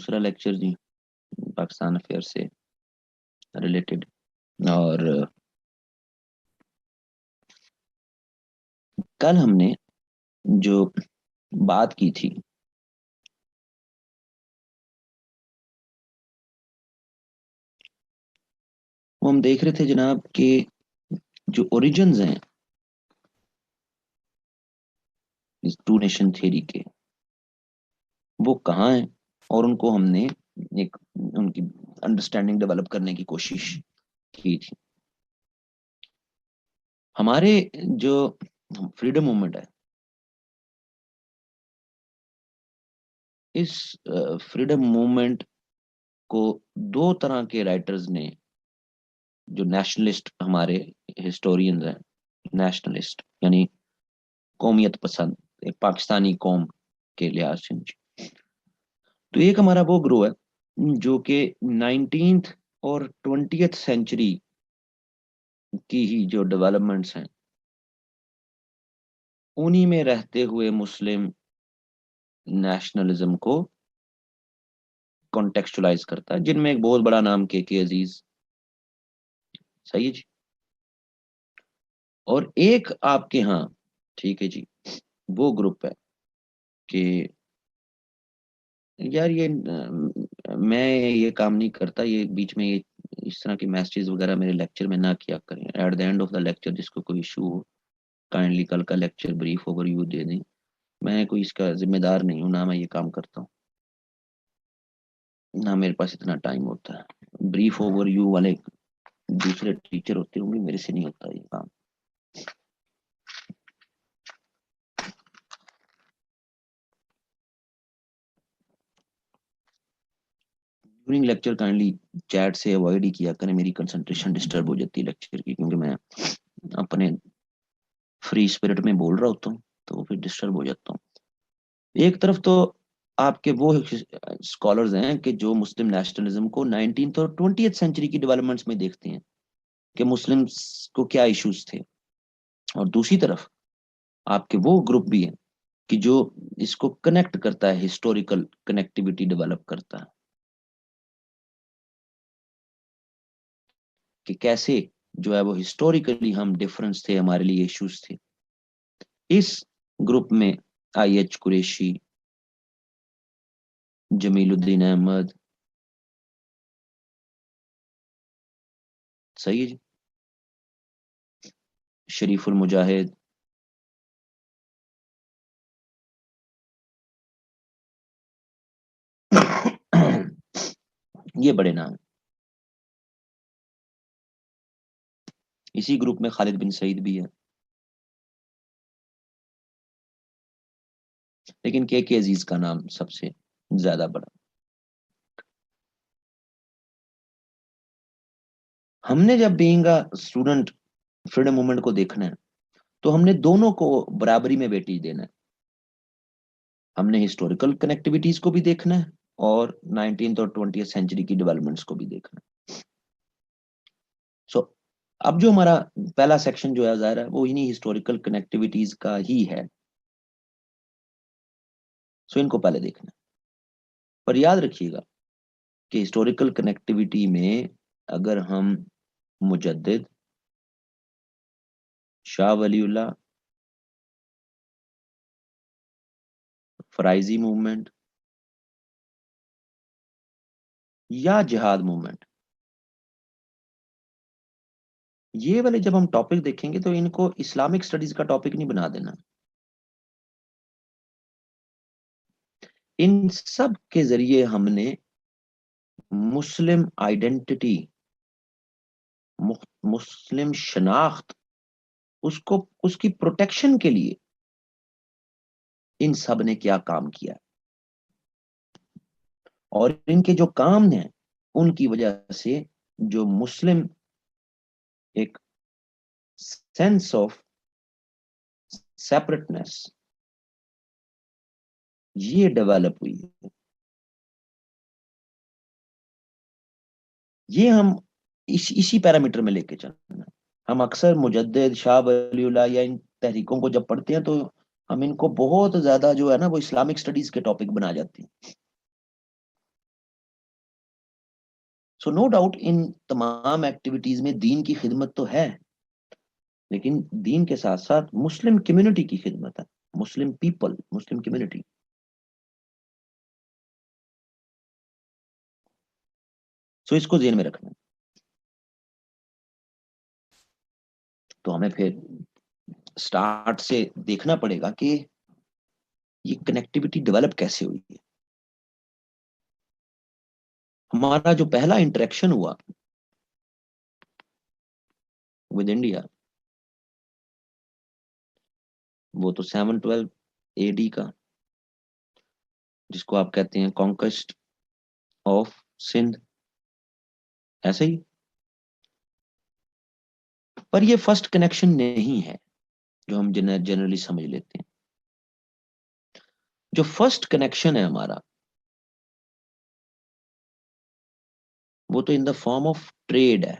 دوسرا لیکچر جی پاکستان افیئر سے ریلیٹڈ، اور کل ہم نے جو بات کی تھی وہ ہم دیکھ رہے تھے جناب کہ جو اوریجنز ہیں اس ٹو نیشن تھیوری کے وہ کہاں ہیں، اور ان کو ہم نے ایک ان کی انڈرسٹینڈنگ ڈیولپ کرنے کی کوشش کی تھی. ہمارے جو فریڈم موومنٹ ہے، اس فریڈم موومنٹ کو دو طرح کے رائٹرز نے، جو نیشنلسٹ ہمارے ہسٹورینز ہیں، نیشنلسٹ یعنی قومیت پسند پاکستانی قوم کے لحاظ سے، تو ایک ہمارا وہ گروہ ہے جو کہ 19th اور 20th سینچری کی ہی جو ڈیولپمنٹس ہیں انہی میں رہتے ہوئے مسلم نیشنلزم کو کانٹیکسچولائز کرتا ہے، جن میں ایک بہت بڑا نام کے عزیز، صحیح ہے جی. اور ایک آپ کے ہاں ٹھیک ہے جی وہ گروپ ہے کہ یار یہ میں یہ کام نہیں کرتا، یہ بیچ میں یہ اس طرح کے میسیجز وغیرہ میرے لیکچر میں نہ کیا کریں. At the end of the lecture جس کو کوئی ایشو ہو کائنڈلی کل کا لیکچر بریف اوور ویو دے دیں. میں کوئی اس کا ذمہ دار نہیں ہوں، نہ میں یہ کام کرتا ہوں، نہ میرے پاس اتنا ٹائم ہوتا ہے. بریف اوور ویو والے دوسرے ٹیچر ہوتے ہوں گے، میرے سے نہیں ہوتا یہ کام. ڈیورنگ لیکچر کائنڈلی چیٹ سے اوائڈ ہی کیا کریں، میری کنسنٹریشن ڈسٹرب ہو جاتی ہے لیکچر کی، کیونکہ میں اپنے فری اسپرٹ میں بول رہا ہوتا ہوں تو پھر ڈسٹرب ہو جاتا ہوں. ایک طرف تو آپ کے وہ اسکالرز ہیں کہ جو مسلم نیشنلزم کو 19th اور 20th سینچری کی ڈیولپمنٹس میں دیکھتے ہیں کہ مسلم کو کیا ایشوز تھے، اور دوسری طرف آپ کے وہ گروپ بھی ہیں کہ جو اس کو کنیکٹ کرتا ہے، ہسٹوریکل کنیکٹیوٹی ڈیولپ کرتا ہے کہ کیسے جو ہے وہ ہسٹوریکلی ہم ڈفرنس تھے، ہمارے لیے ایشوز تھے. اس گروپ میں آئی ایچ قریشی، جمیل الدین احمد، صحیح ہے جی، شریف المجاہد، یہ بڑے نام. اسی گروپ میں خالد بن سعید بھی ہے، لیکن کے عزیز کا نام سب سے زیادہ بڑا. ہم نے جب بینگ اسٹوڈنٹ فریڈم موومنٹ کو دیکھنا ہے تو ہم نے دونوں کو برابری میں ویٹیج دینا ہے. ہم نے ہسٹوریکل کنیکٹیویٹیز کو بھی دیکھنا ہے اور 19th اور 20th سینچری کی ڈیولپمنٹس کو بھی دیکھنا ہے. سو اب جو ہمارا پہلا سیکشن جو ہے ظاہر ہے وہ انہی ہسٹوریکل کنیکٹیویٹیز کا ہی ہے. سو ان کو پہلے دیکھنا ہے، پر یاد رکھیے گا کہ ہسٹوریکل کنیکٹیویٹی میں اگر ہم مجدد، شاہ ولی اللہ، فرائضی موومنٹ یا جہاد موومنٹ، یہ والے جب ہم ٹاپک دیکھیں گے تو ان کو اسلامک سٹڈیز کا ٹاپک نہیں بنا دینا. ان سب کے ذریعے ہم نے مسلم آئیڈینٹی، مسلم شناخت، اس کی پروٹیکشن کے لیے ان سب نے کیا کام کیا، اور ان کے جو کام ہیں ان کی وجہ سے جو مسلم ایک سینس آف سیپریٹنس یہ ڈیولپ ہوئی ہے. یہ ہم اسی پیرامیٹر میں لے کے چلنا. ہم اکثر مجدد، شاہ ولی اللہ یا ان تحریکوں کو جب پڑھتے ہیں تو ہم ان کو بہت زیادہ جو ہے نا وہ اسلامک سٹڈیز کے ٹاپک بنا جاتے ہیں. سو نو ڈاؤٹ ان تمام ایکٹیویٹیز میں دین کی خدمت تو ہے، لیکن دین کے ساتھ ساتھ مسلم کمیونٹی کی خدمت ہے، مسلم پیپل، مسلم کمیونٹی. سو اس کو ذہن میں رکھنا. تو ہمیں پھر سٹارٹ سے دیکھنا پڑے گا کہ یہ کنیکٹیوٹی ڈیولپ کیسے ہوئی ہے. ہمارا جو پہلا انٹریکشن ہوا ود انڈیا وہ تو 712 AD کا، جس کو آپ کہتے ہیں کانکویسٹ آف سندھ، ایسے ہی. پر یہ فرسٹ کنیکشن نہیں ہے جو ہم جنرلی سمجھ لیتے ہیں. جو فرسٹ کنیکشن ہے ہمارا وہ تو ان دا فارم آف ٹریڈ ہے.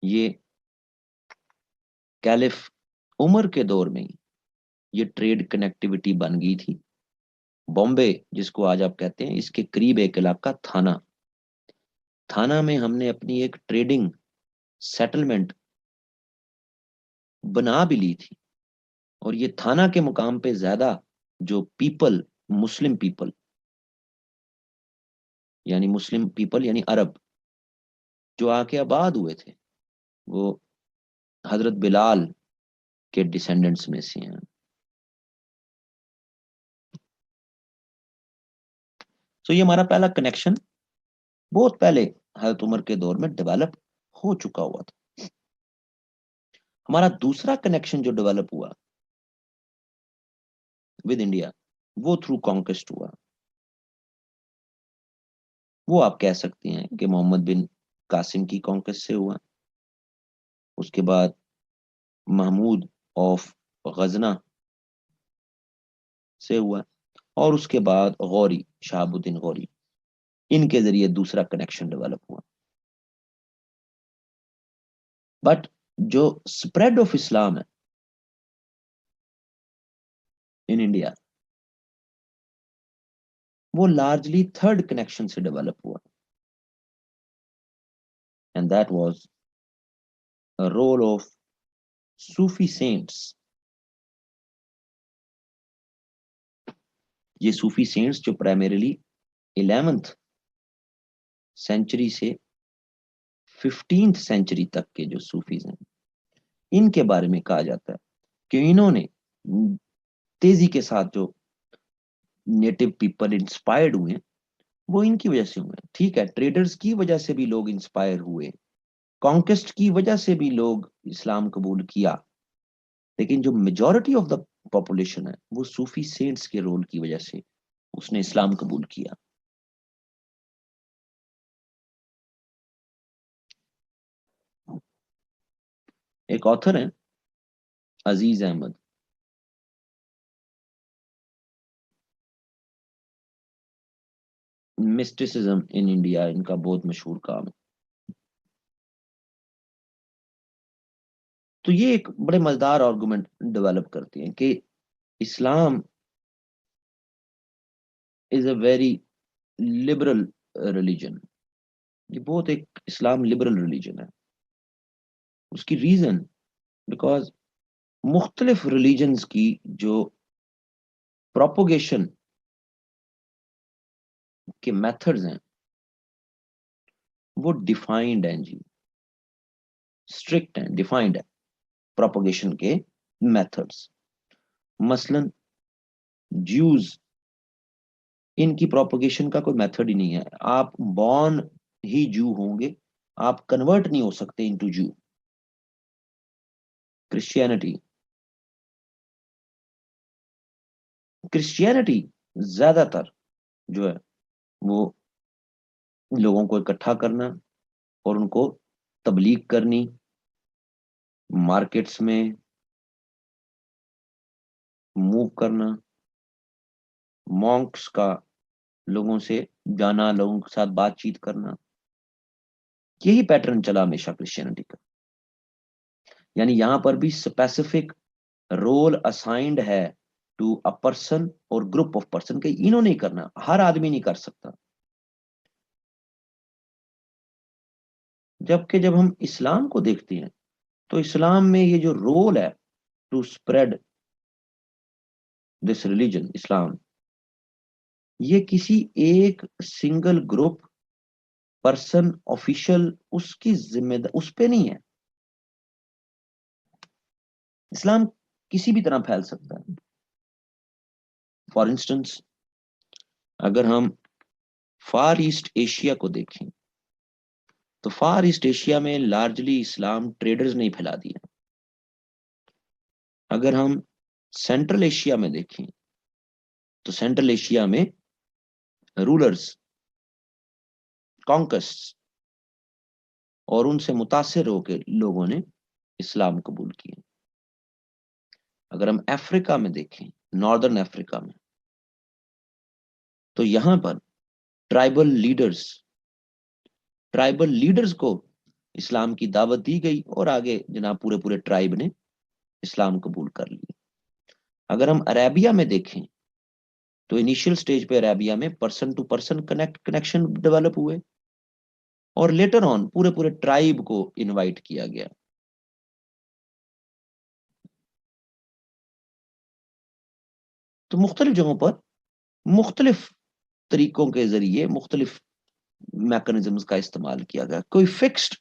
یہ کیلف عمر کے دور میں یہ ٹریڈ کنیکٹیوٹی بن گئی تھی. بامبے جس کو آج آپ کہتے ہیں، اس کے قریب ایک علاقہ تھانہ میں ہم نے اپنی ایک ٹریڈنگ سیٹلمنٹ بنا بھی لی تھی. اور یہ تھانہ کے مقام پہ زیادہ جو پیپل، مسلم پیپل یعنی عرب جو آ کے آباد ہوئے تھے، وہ حضرت بلال کے ڈسینڈنٹس میں سے ہیں. تو یہ ہمارا پہلا کنیکشن بہت پہلے حضرت عمر کے دور میں ڈیولپ ہو چکا ہوا تھا. ہمارا دوسرا کنیکشن جو ڈیولپ ہوا ود انڈیا وہ تھرو کانکویسٹ ہوا. وہ آپ کہہ سکتے ہیں کہ محمد بن قاسم کی کانکویسٹ سے ہوا. اس کے بعد محمود آف غزنہ سے ہوا، اور اس کے بعد غوری، شہاب الدین غوری، ان کے ذریعے دوسرا کنیکشن ڈیولپ ہوا. بٹ جو اسپریڈ آف اسلام ہے ان انڈیا وہ لارجلی تھرڈ کنیکشن سے ڈیولپ ہوا. And that was role of Sufi saints. یہ صوفی سینٹس جو پرائمریلی 11th سینچری سے 15th سینچری تک کے جو صوفیز ہیں، ان کے بارے میں کہا جاتا ہے کہ انہوں نے تیزی کے ساتھ جو نیٹو پیپل انسپائرڈ ہوئے وہ ان کی وجہ سے ہوئے. ٹھیک ہے، ٹریڈرز کی وجہ سے بھی لوگ انسپائر ہوئے، کانکویسٹ کی وجہ سے بھی لوگ اسلام قبول کیا، لیکن جو میجورٹی آف دا پاپولیشن ہے وہ صوفی سینٹس کے رول کی وجہ سے اس نے اسلام قبول کیا. ایک آتھر ہیں عزیز احمد، مسٹیسزم ان انڈیا ان کا بہت مشہور کام ہے. تو یہ ایک بڑے مزیدار آرگومنٹ ڈیولپ کرتے ہیں کہ اسلام از اے ویری لبرل ریلیجن. یہ بہت ایک اسلام لبرل ریلیجن ہے. اس کی ریزن بیکاز مختلف ریلیجنز کی جو پروپوگیشن کے میتھڈز ہیں وہ ڈیفائنڈ ہیں جی، اسٹرکٹ ہیں، ڈیفائنڈ ہے پروپوگیشن کے میتھڈز. مثلا جیوز، ان کی پروپوگیشن کا کوئی میتھڈ ہی نہیں ہے. آپ بورن ہی جو ہوں گے، آپ کنورٹ نہیں ہو سکتے انٹو جو. کرسچینٹی زیادہ تر جو ہے وہ لوگوں کو اکٹھا کرنا اور ان کو تبلیغ کرنی، مارکیٹس میں موو کرنا، مونکس کا لوگوں سے جانا، لوگوں کے ساتھ بات چیت کرنا، یہی پیٹرن چلا ہمیشہ کرسچینٹی کا. یعنی یہاں پر بھی اسپیسیفک رول اسائنڈ ہے ٹو اے پرسن اور گروپ آف پرسن کہ انہوں نے کرنا، ہر آدمی نہیں کر سکتا. جبکہ جب ہم اسلام کو دیکھتے ہیں تو اسلام میں یہ جو رول ہے ٹو اسپریڈ دس ریلیجن اسلام، یہ کسی ایک سنگل گروپ پرسن آفیشل اس کی ذمہ دار اس پہ نہیں ہے. اسلام کسی بھی طرح پھیل سکتا ہے. فار انسٹنس اگر ہم فار ایسٹ ایشیا کو دیکھیں تو فار ایسٹ ایشیا میں لارجلی اسلام ٹریڈرز نہیں پھیلا دیا. اگر ہم سینٹرل ایشیا میں دیکھیں تو سینٹرل ایشیا میں رولرز کانکسٹ اور ان سے متاثر ہو کے لوگوں نے اسلام قبول کیا. اگر ہم افریقہ میں دیکھیں ناردرن افریقہ میں تو یہاں پر ٹرائبل لیڈرز کو اسلام کی دعوت دی گئی اور آگے جناب پورے ٹرائب نے اسلام قبول کر لی. اگر ہم عربیہ میں دیکھیں تو انیشیل سٹیج پہ عربیہ میں person to person connection develop ہوئے اور لیٹر آن پورے ٹرائب کو انوائٹ کیا گیا. تو مختلف جگہوں پر مختلف طریقوں کے ذریعے مختلف میکنزمز کا استعمال کیا گیا. کوئی فکسڈ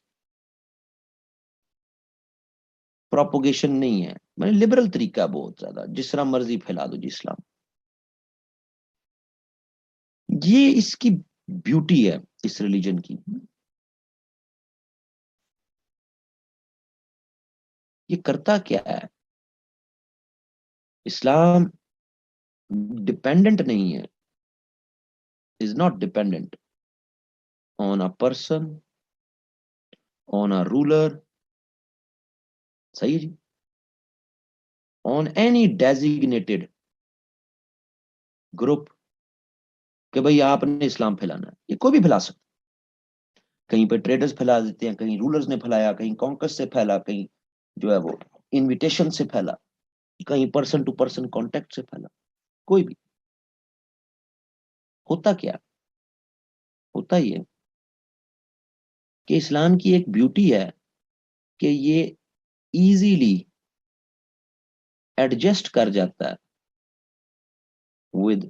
پروپوگیشن نہیں ہے، میں نے لبرل طریقہ بہت زیادہ جس طرح مرضی پھیلا دو جی اسلام. یہ اس کی بیوٹی ہے اس ریلیجن کی. یہ کرتا کیا ہے؟ اسلام ڈپینڈنٹ نہیں ہے، is not dependent on a person, on a ruler، صحیح ہے جی، on any designated group کہ بھئی آپ نے اسلام پھیلانا ہے. یہ کوئی بھی پھیلا سکتا. کہیں پہ ٹریڈرز پھیلا دیتے ہیں، کہیں رولرز نے پھیلایا، کہیں کانکس سے پھیلا، کہیں جو ہے وہ انویٹیشن سے پھیلا، کہیں پرسن ٹو پرسن کانٹیکٹ سے پھیلا. کوئی بھی ہوتا کیا ہوتا یہ کہ اسلام کی ایک بیوٹی ہے کہ یہ ایزیلی ایڈجسٹ کر جاتا ہے with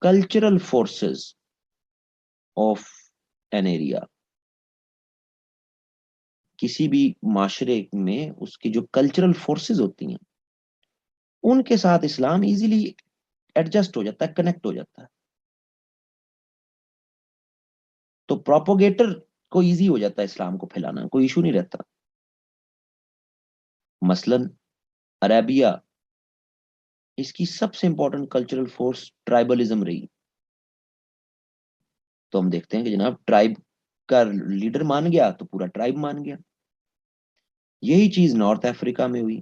cultural forces of an area. کسی بھی معاشرے میں اس کی جو کلچرل فورسز ہوتی ہیں ان کے ساتھ اسلام ایزیلی ایڈجسٹ ہو جاتا ہے، کنیکٹ ہو جاتا ہے. تو پروپوگیٹر کو ایزی ہو جاتا ہے اسلام کو پھیلانا، کوئی ایشو نہیں رہتا. مثلا عربیہ اس کی سب سے امپورٹنٹ کلچرل فورس ٹرائبلزم رہی. تو ہم دیکھتے ہیں کہ جناب ٹرائب کا لیڈر مان گیا تو پورا ٹرائب مان گیا. یہی چیز نارتھ افریقہ میں ہوئی،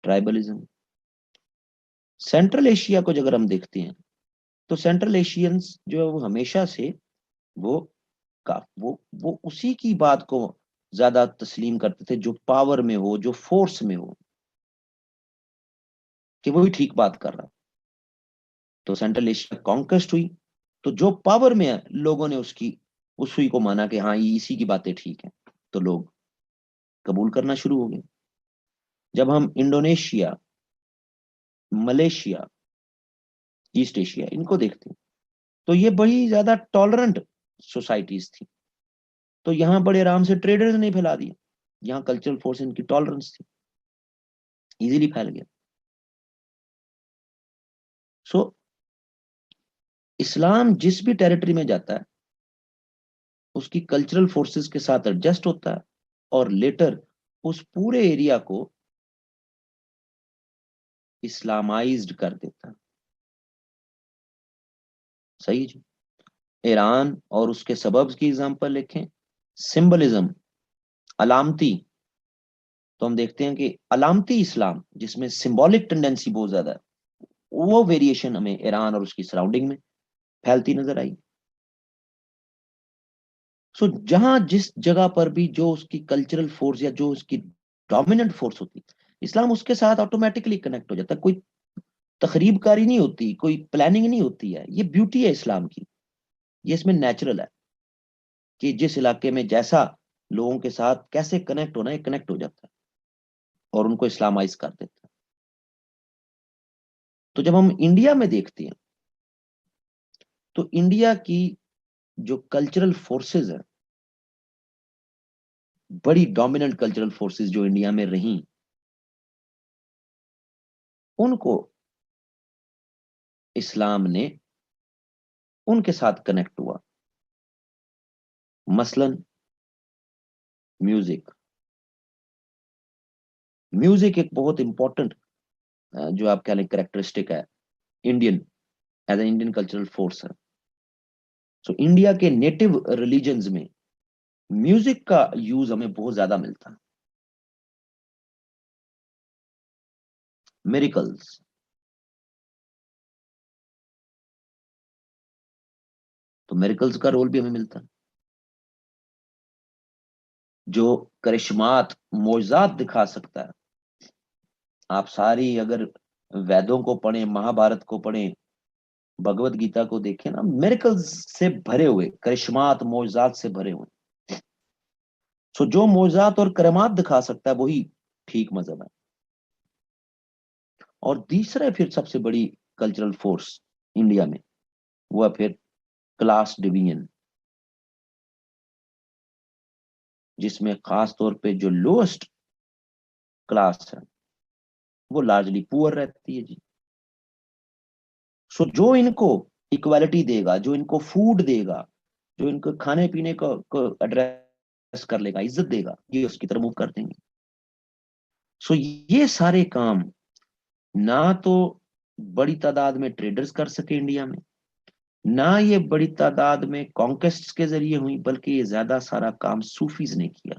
ٹرائبلزم. سینٹرل ایشیا کو اگر ہم دیکھتے ہیں تو سینٹرل ایشینز جو ہے وہ ہمیشہ سے وہ اسی کی بات کو زیادہ تسلیم کرتے تھے جو پاور میں ہو، جو فورس میں ہو، کہ وہی ٹھیک بات کر رہا. تو سینٹرل ایشیا کانکسٹ ہوئی تو جو پاور میں ہے لوگوں نے اس ہوئی کو مانا کہ ہاں یہ اسی کی باتیں ٹھیک ہیں، تو لوگ قبول کرنا شروع ہو گئے. جب ہم انڈونیشیا، ملیشیا، ایسٹ ایشیا ان کو دیکھتے ہیں تو یہ بڑی زیادہ ٹالرنٹ سوسائٹیز تھی. تو یہاں بڑے آرام سے ٹریڈرز نے پھیلا دیا، یہاں کلچرل فورس ان کی ٹالرنس تھی، ایزیلی پھیل گیا. سو اسلام جس بھی ٹیریٹری میں جاتا ہے اس کی کلچرل فورسز کے ساتھ ایڈجسٹ ہوتا ہے اور لیٹر اس پورے ایریا کو اسلامائزڈ کر دیتا ہے. صحیح جی. ایران اور اس کے سببز کی اگزامپل لکھیں. سمبلزم، علامتی، تو ہم دیکھتے ہیں کہ علامتی اسلام جس میں سمبولک ٹینڈنسی بہت زیادہ ہے وہ ویریشن ہمیں ایران اور اس کی سراؤنڈنگ میں پھیلتی نظر آئی. سو جہاں جس جگہ پر بھی جو اس کی کلچرل فورس یا جو اس کی ڈومیننٹ فورس ہوتی اسلام اس کے ساتھ آٹومیٹکلی کنیکٹ ہو جاتا ہے. کوئی تخریب کاری نہیں ہوتی، کوئی پلاننگ نہیں ہوتی ہے. یہ بیوٹی ہے اسلام کی. یہ اس میں نیچرل ہے کہ جس علاقے میں جیسا لوگوں کے ساتھ کیسے کنیکٹ ہونا ہے کنیکٹ ہو جاتا ہے اور ان کو اسلامائز کر دیتا ہے. تو جب ہم انڈیا میں دیکھتے ہیں تو انڈیا کی جو کلچرل فورسز ہیں، بڑی ڈومیننٹ کلچرل فورسز جو انڈیا میں رہیں، ان کو اسلام نے ان کے ساتھ کنیکٹ ہوا. مثلا میوزک ایک بہت امپورٹنٹ جو آپ کہہ لیں کریکٹرسٹک ہے Indian as a Indian cultural force ہے. سو انڈیا کے نیٹو ریلیجنز میں میوزک کا یوز ہمیں بہت زیادہ ملتا ہے. میریکلز، تو میریکلز کا رول بھی ہمیں ملتا ہے. جو کرشمات معجزات دکھا سکتا ہے، آپ ساری اگر ویدوں کو پڑھیں، مہا بھارت کو پڑھیں، بھگوت گیتا کو دیکھیں نا، میریکلز سے بھرے ہوئے، کرشمات معجزات سے بھرے ہوئے. سو جو معجزات اور کرامات دکھا سکتا ہے وہی ٹھیک مذہب ہے. اور تیسرا پھر سب سے بڑی کلچرل فورس انڈیا میں وہ پھر کلاس ڈویژن، جس میں خاص طور پہ جو لوسٹ کلاس ہے وہ لارجلی پور رہتی ہے جی. سو جو ان کو اکوالٹی دے گا، جو ان کو فوڈ دے گا، جو ان کو کھانے پینے کو ایڈریس کر لے گا، عزت دے گا، یہ اس کی طرف موو کر دیں گے. سو یہ سارے کام نہ تو بڑی تعداد میں ٹریڈرز کر سکے انڈیا میں، نہ یہ بڑی تعداد میں کانکویسٹ کے ذریعے ہوئی، بلکہ یہ زیادہ سارا کام صوفیز نے کیا.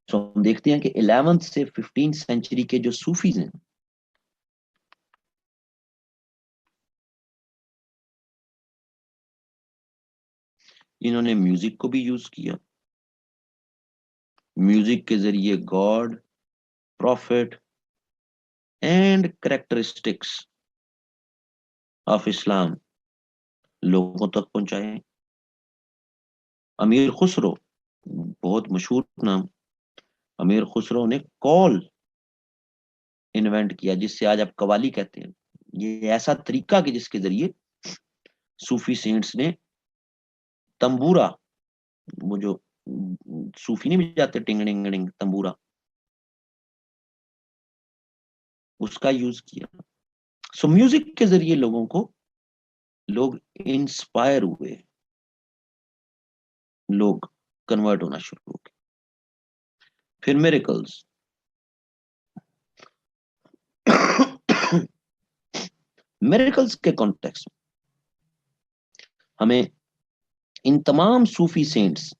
سو ہم دیکھتے ہیں کہ 11 سے 15 سینچری کے جو صوفیز ہیں، انہوں نے میوزک کو بھی یوز کیا. میوزک کے ذریعے God, prophet and characteristics of Islam لوگوں تک پہنچائے. امیر خسرو، بہت مشہور نام، امیر خسرو نے کال انوینٹ کیا، جس سے آج آپ قوالی کہتے ہیں. یہ ایسا طریقہ کہ جس کے ذریعے صوفی سینٹس نے تمبورا، وہ جو صوفی نہیں بجاتے ٹنگ ڈنگ ڈنگ تمبورا، اس کا یوز کیا. سو میوزک کے ذریعے لوگوں کو لوگ انسپائر ہوئے، لوگ کنورٹ ہونا شروع ہو گئے. پھر میریکلز، میریکلز کے کانٹیکس میں ہمیں ان تمام صوفی سینٹس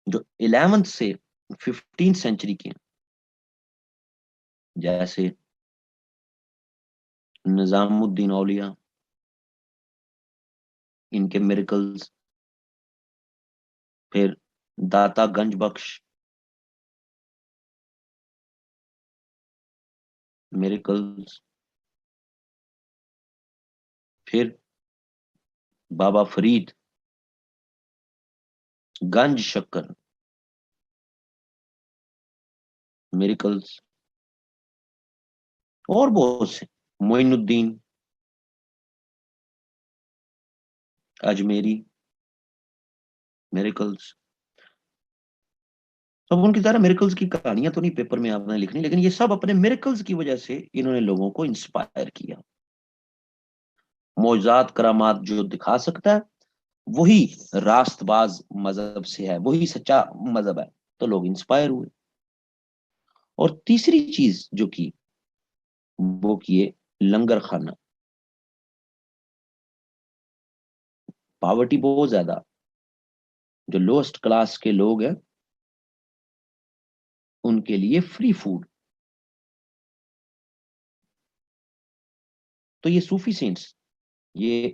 جو 11 سے 15 سینچری کے ہیں، جیسے نظام الدین اولیاء، ان کے میریکلز. پھر داتا گنج بخش میریکلز. پھر بابا فرید گنج شکر میریکلز. اور بہت سے، معین الدین اجمیری میریکلز. اب ان کی طرح میریکلز کی کہانیاں تو نہیں پیپر میں آپ نے لکھنی، لیکن یہ سب اپنے میریکلز کی وجہ سے انہوں نے لوگوں کو انسپائر کیا. معجزات کرامات جو دکھا سکتا ہے وہی راست باز مذہب سے ہے، وہی سچا مذہب ہے، تو لوگ انسپائر ہوئے. اور تیسری چیز جو کی وہ کیے لنگر خانہ. پاورٹی بہت زیادہ، جو لوسٹ کلاس کے لوگ ہیں ان کے لیے فری فوڈ. تو یہ صوفی سینٹس یہ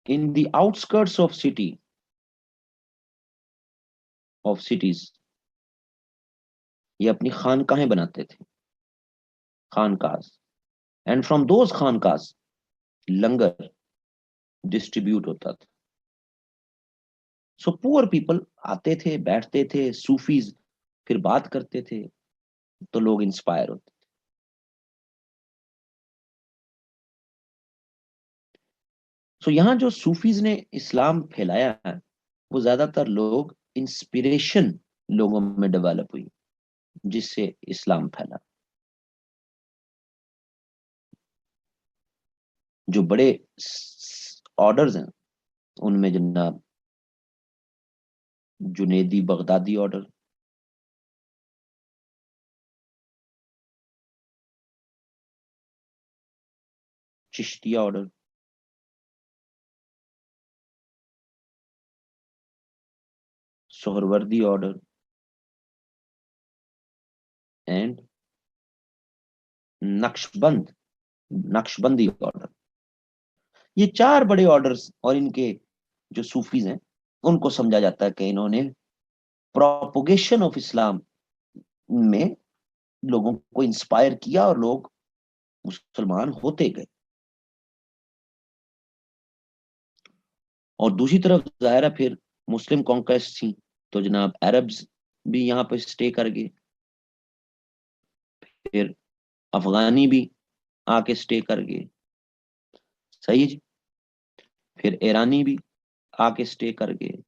ان دی آؤٹسکرٹس آف سٹیز یہ اپنی خانقاہیں بناتے تھے، خانقاہs. اینڈ فرام دوز خانقاہs لنگر ڈسٹریبیوٹ ہوتا تھا. سو پور پیپل آتے تھے, بیٹھتے تھے, صوفیز پھر بات کرتے تھے, تو لوگ انسپائر ہوتے. سو یہاں جو صوفیز نے اسلام پھیلایا ہے وہ زیادہ تر لوگ انسپریشن لوگوں میں ڈیولپ ہوئی جس سے اسلام پھیلا. جو بڑے آرڈرز ہیں ان میں جناب Junaidi Baghdadi order, Chishtiya order, Suhrawardi order and Naqshbandi order. یہ چار بڑے آرڈرز اور ان کے جو صوفیز ہیں ان کو سمجھا جاتا ہے کہ انہوں نے پروپوگیشن آف اسلام میں لوگوں کو انسپائر کیا اور لوگ مسلمان ہوتے گئے. اور دوسری طرف ظاہر ہے پھر مسلم کانکویسٹ تھی تو جناب عربز بھی یہاں پہ سٹے کر گئے, پھر افغانی بھی آ کے سٹے کر گئے, صحیح جی, پھر ایرانی بھی آ کے سٹے کر گئے,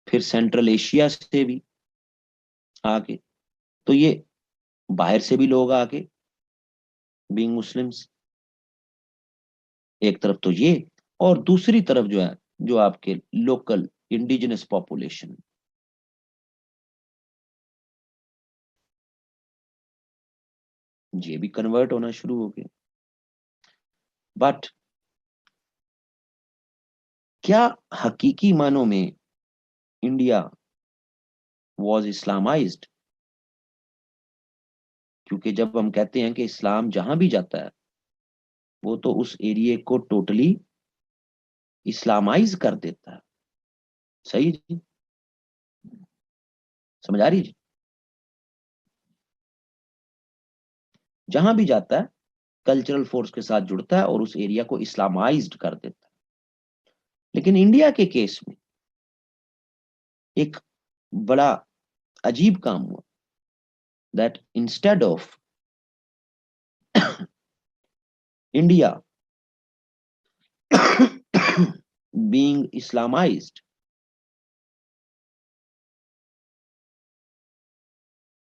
پھر سینٹرل ایشیا سے بھی آ کے, تو یہ باہر سے بھی لوگ آ کے بینگ مسلمس, ایک طرف تو یہ, اور دوسری طرف جو ہے جو آپ کے لوکل انڈیجنس پاپولیشن یہ بھی کنورٹ ہونا شروع ہو گئے. بٹ کیا حقیقی معنوں میں انڈیا واز اسلامائزڈ؟ کیونکہ جب ہم کہتے ہیں کہ اسلام جہاں بھی جاتا ہے وہ تو اس ایریے کو ٹوٹلی اسلامائز کر دیتا ہے, صحیح جی, سمجھ آ رہی جی, جہاں بھی جاتا ہے کلچرل فورس کے ساتھ جڑتا ہے اور اس ایریا کو اسلامائزڈ کر دیتا ہے. لیکن انڈیا کے کیس میں ایک بڑا عجیب کام ہوا, that instead of India being Islamized,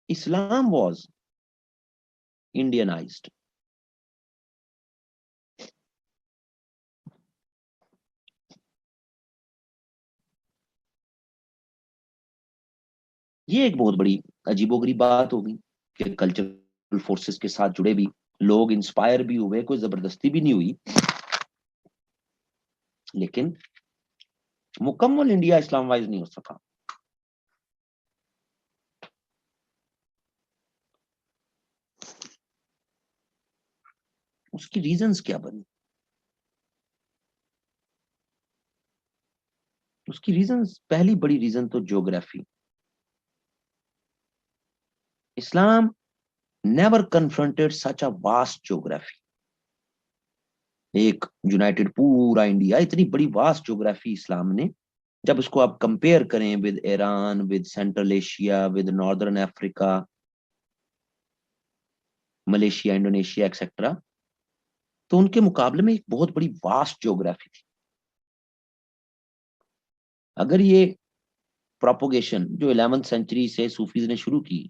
Islam was Indianized. یہ ایک بہت بڑی عجیب و غریب بات ہوگی کہ کلچرل فورسز کے ساتھ جڑے بھی لوگ انسپائر بھی ہوئے, کوئی زبردستی بھی نہیں ہوئی, لیکن مکمل انڈیا اسلام وائز نہیں ہو سکا. اس کی ریزنز کیا بنی؟ اس کی ریزنز, پہلی بڑی ریزن تو geography. Islam never confronted such a vast geography. ایک یونائٹڈ پورا انڈیا, اتنی بڑی واسٹ جیوگرافی اسلام نے, جب اس کو آپ کمپیئر کریں with Iran, with Central Asia, with northern Africa, Malaysia, Indonesia etcetera, تو ان کے مقابلے میں ایک بہت بڑی واسٹ جیوگرافی تھی. اگر یہ پروپوگیشن جو 11th سینچری سے صوفیز نے شروع کی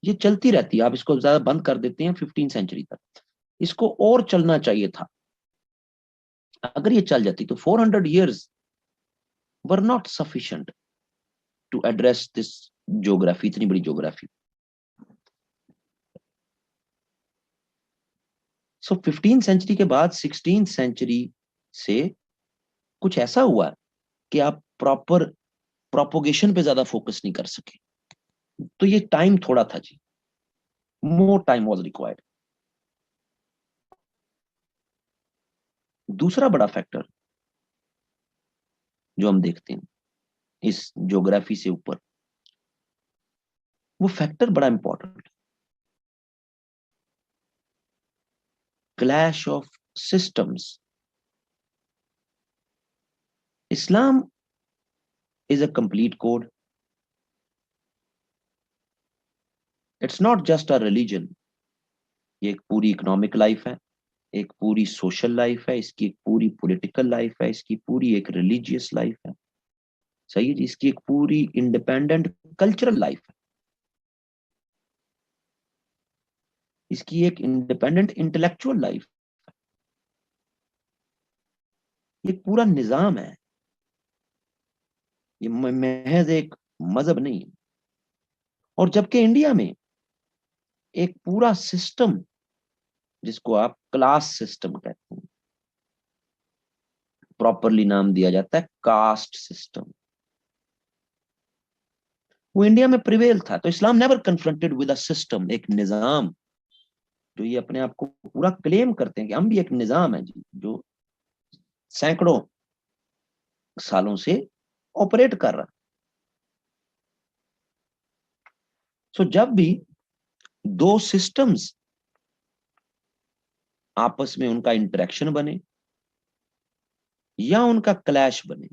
یہ چلتی رہتی ہے, آپ اس کو زیادہ بند کر دیتے ہیں 15 سینچری تک, اس کو اور چلنا چاہیے تھا. اگر یہ چل جاتی تو 400 years were not sufficient to address this geography, اتنی بڑی جیوگرافی. سو 15 سینچری کے بعد 16 سینچری سے کچھ ایسا ہوا کہ آپ پراپر پروپوگیشن پہ زیادہ فوکس نہیں کر سکے, تو یہ ٹائم تھوڑا تھا جی, more time was required. دوسرا بڑا فیکٹر جو ہم دیکھتے ہیں اس جیوگرافی سے اوپر, وہ فیکٹر بڑا important, clash of systems. Islam is a complete code. It's not just a religion. یہ ایک پوری اکنامک لائف ہے, ایک پوری سوشل لائف ہے, اس کی ایک پوری پولیٹیکل لائف ہے, اس کی پوری ایک ریلیجیس لائف ہے, صحیح ہے جی, اس کی ایک پوری انڈیپینڈنٹ کلچرل لائف ہے, اس کی ایک انڈیپینڈنٹ انٹلیکچوئل لائف, یہ پورا نظام ہے, یہ محض ایک مذہب نہیں. اور جبکہ انڈیا میں ایک پورا سسٹم جس کو آپ کلاس سسٹم کہتے ہیں, پراپرلی نام دیا جاتا ہے کاسٹ سسٹم, وہ انڈیا میں پریویل تھا. تو Islam never confronted with a system, ایک نظام جو یہ اپنے آپ کو پورا کلیم کرتے ہیں کہ ہم بھی ایک نظام ہے جی, جو سینکڑوں سالوں سے آپریٹ کر رہا. سو جب بھی دو سسٹمز آپس میں ان کا انٹریکشن بنے یا ان کا کلیش بنے,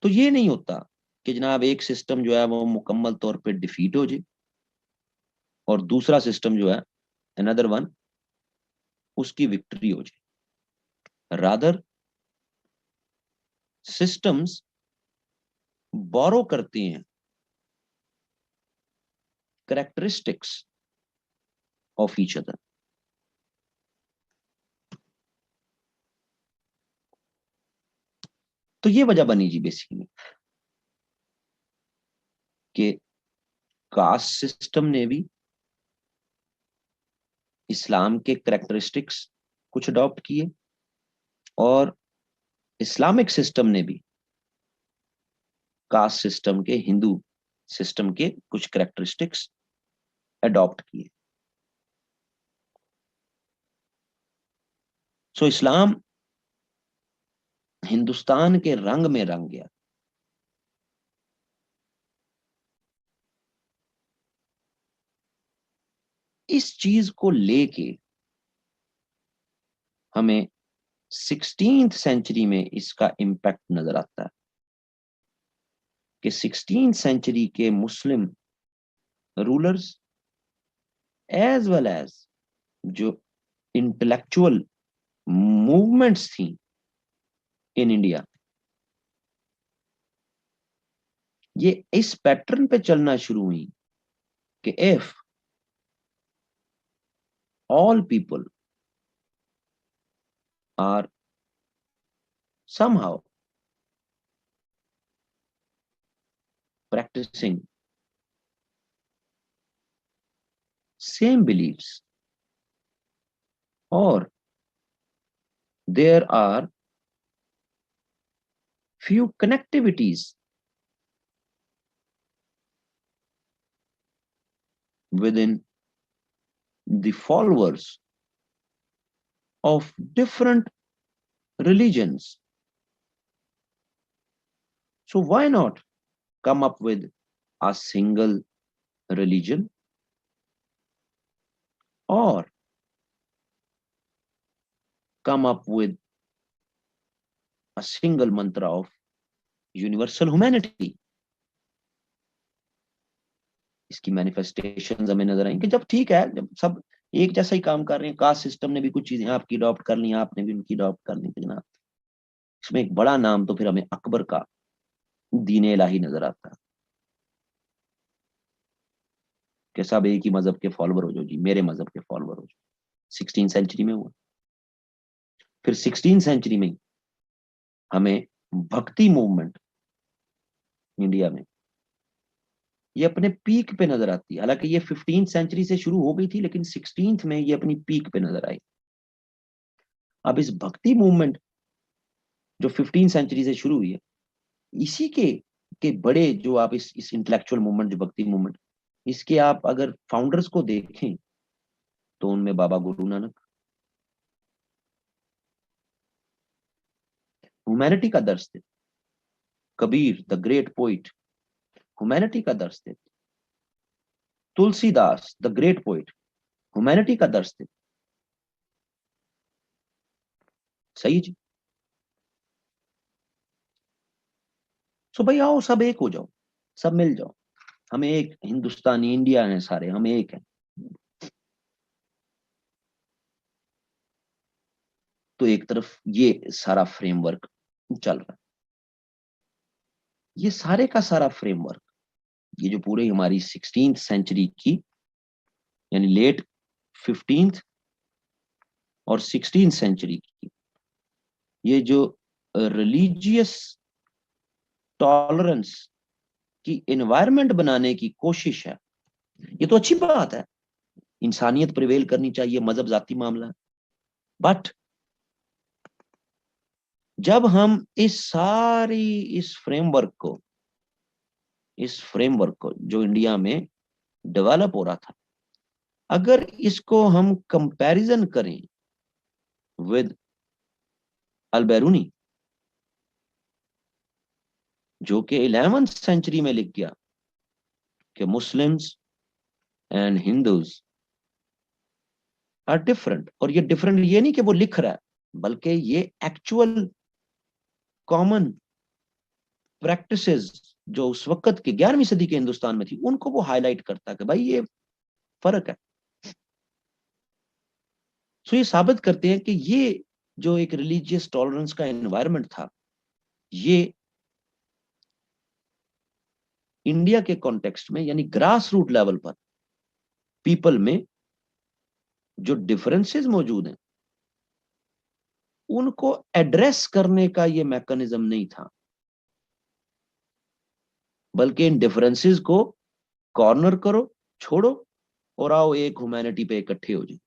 تو یہ نہیں ہوتا کہ جناب ایک سسٹم جو ہے وہ مکمل طور پہ ڈیفیٹ ہو جائے اور دوسرا سسٹم جو ہے another one اس کی وکٹری ہو جائے. رادر سسٹمز بورو کرتے ہیں کریکٹرسٹکس آف ایچ ادر. تو یہ وجہ بنی جی بیسیکلی کہ کاسٹ سسٹم نے بھی اسلام کے کریکٹرسٹکس کچھ اڈاپٹ کیے اور اسلامک سسٹم نے بھی کاسٹ سسٹم کے, ہندو سسٹم کے کچھ کریکٹرسٹکس اڈاپٹ کیے. سو اسلام ہندوستان کے رنگ میں رنگ گیا. اس چیز کو لے کے ہمیں 16th سینچری میں اس کا امپیکٹ نظر آتا ہے کہ 16th سینچری کے مسلم رولرز ایز ویل ایز جو انٹلیکچوئل موومنٹس تھیں ان انڈیا, یہ اس پیٹرن پہ چلنا شروع ہوئی کہ if all people are somehow practicing same beliefs or there are few connectivities within the followers of different religions, so why not come up with a single religion or come up with a single mantra of universal humanity. اس کی manifestation ہمیں نظر آئیں کہ جب ٹھیک ہے, جب سب ایک جیسا ہی کام کر رہے ہیں, کاسٹ سسٹم نے بھی کچھ چیزیں آپ کی اڈاپٹ کر لی, آپ نے بھی ان کی اڈاپٹ کر لی, جناب اس میں ایک بڑا نام تو پھر ہمیں اکبر کا دین الہی نظر آتا ہے کہ سب ایک ہی مذہب کے فالوور ہو جاؤ جی, میرے مذہب کے فالوور ہو جاؤ. 16 سینچری میں ہوا. پھر 16 سینچری میں ہمیں بھکتی موومنٹ انڈیا میں یہ اپنے پیک پہ نظر آتی ہے. حالانکہ یہ 15 سینچری سے شروع ہو گئی تھی لیکن 16 میں یہ اپنی پیک پہ نظر آئی. اب اس بھکتی موومنٹ جو 15 سینچری سے شروع ہوئی ہے, اسی کے بڑے جو آپ اس انٹلیکچوئل موومنٹ جو بھکتی موومنٹ, اس کے آپ اگر فاؤنڈرز کو دیکھیں تو ان میں بابا گرو نانک ہیومینٹی کا درس دیتے, Kabir the great poet humanity کا درس دیتے, Tulsi Das the great poet humanity کا درس دیتے. صحیح جی. سو بھائی آؤ سب ایک ہو جاؤ, سب مل جاؤ, ہم ایک ہندوستانی انڈیا ہیں سارے, ہم ایک ہیں. تو ایک طرف یہ سارا فریم ورک چل رہا ہے. یہ سارے کا سارا فریم ورک, یہ جو پورے ہماری 16th سینچری کی, یعنی لیٹ 15th اور 16th سینچری کی, یہ جو ریلیجیس ٹالرنس کی انوائرمنٹ بنانے کی کوشش ہے, یہ تو اچھی بات ہے, انسانیت پریویل کرنی چاہیے, مذہب ذاتی معاملہ ہے. بٹ جب ہم اس ساری اس فریم ورک کو جو انڈیا میں ڈیولپ ہو رہا تھا, اگر اس کو ہم کمپیریزن کریں ود البیرونی, جو کہ 11th سینچری میں لکھ گیا کہ Muslims and Hindus are different, اور یہ ڈفرنٹ یہ نہیں کہ وہ لکھ رہا ہے, بلکہ یہ ایکچوئل کامن پریکٹسز جو اس وقت کے 11ویں صدی کے ہندوستان میں تھی, ان کو وہ ہائی لائٹ کرتا ہے کہ بھائی یہ فرق ہے. سو یہ ثابت کرتے ہیں کہ یہ جو ایک ریلیجیس ٹالرنس کا انوائرمنٹ تھا, یہ انڈیا کے کانٹیکسٹ میں, یعنی گراس روٹ لیول پر پیپل میں جو ڈفرنسز موجود ہیں, ان کو ایڈریس کرنے کا یہ میکانزم نہیں تھا, بلکہ ان ڈفرنسز کو کارنر کرو, چھوڑو, اور آؤ ایک ہیومینٹی پہ اکٹھے ہو جائے.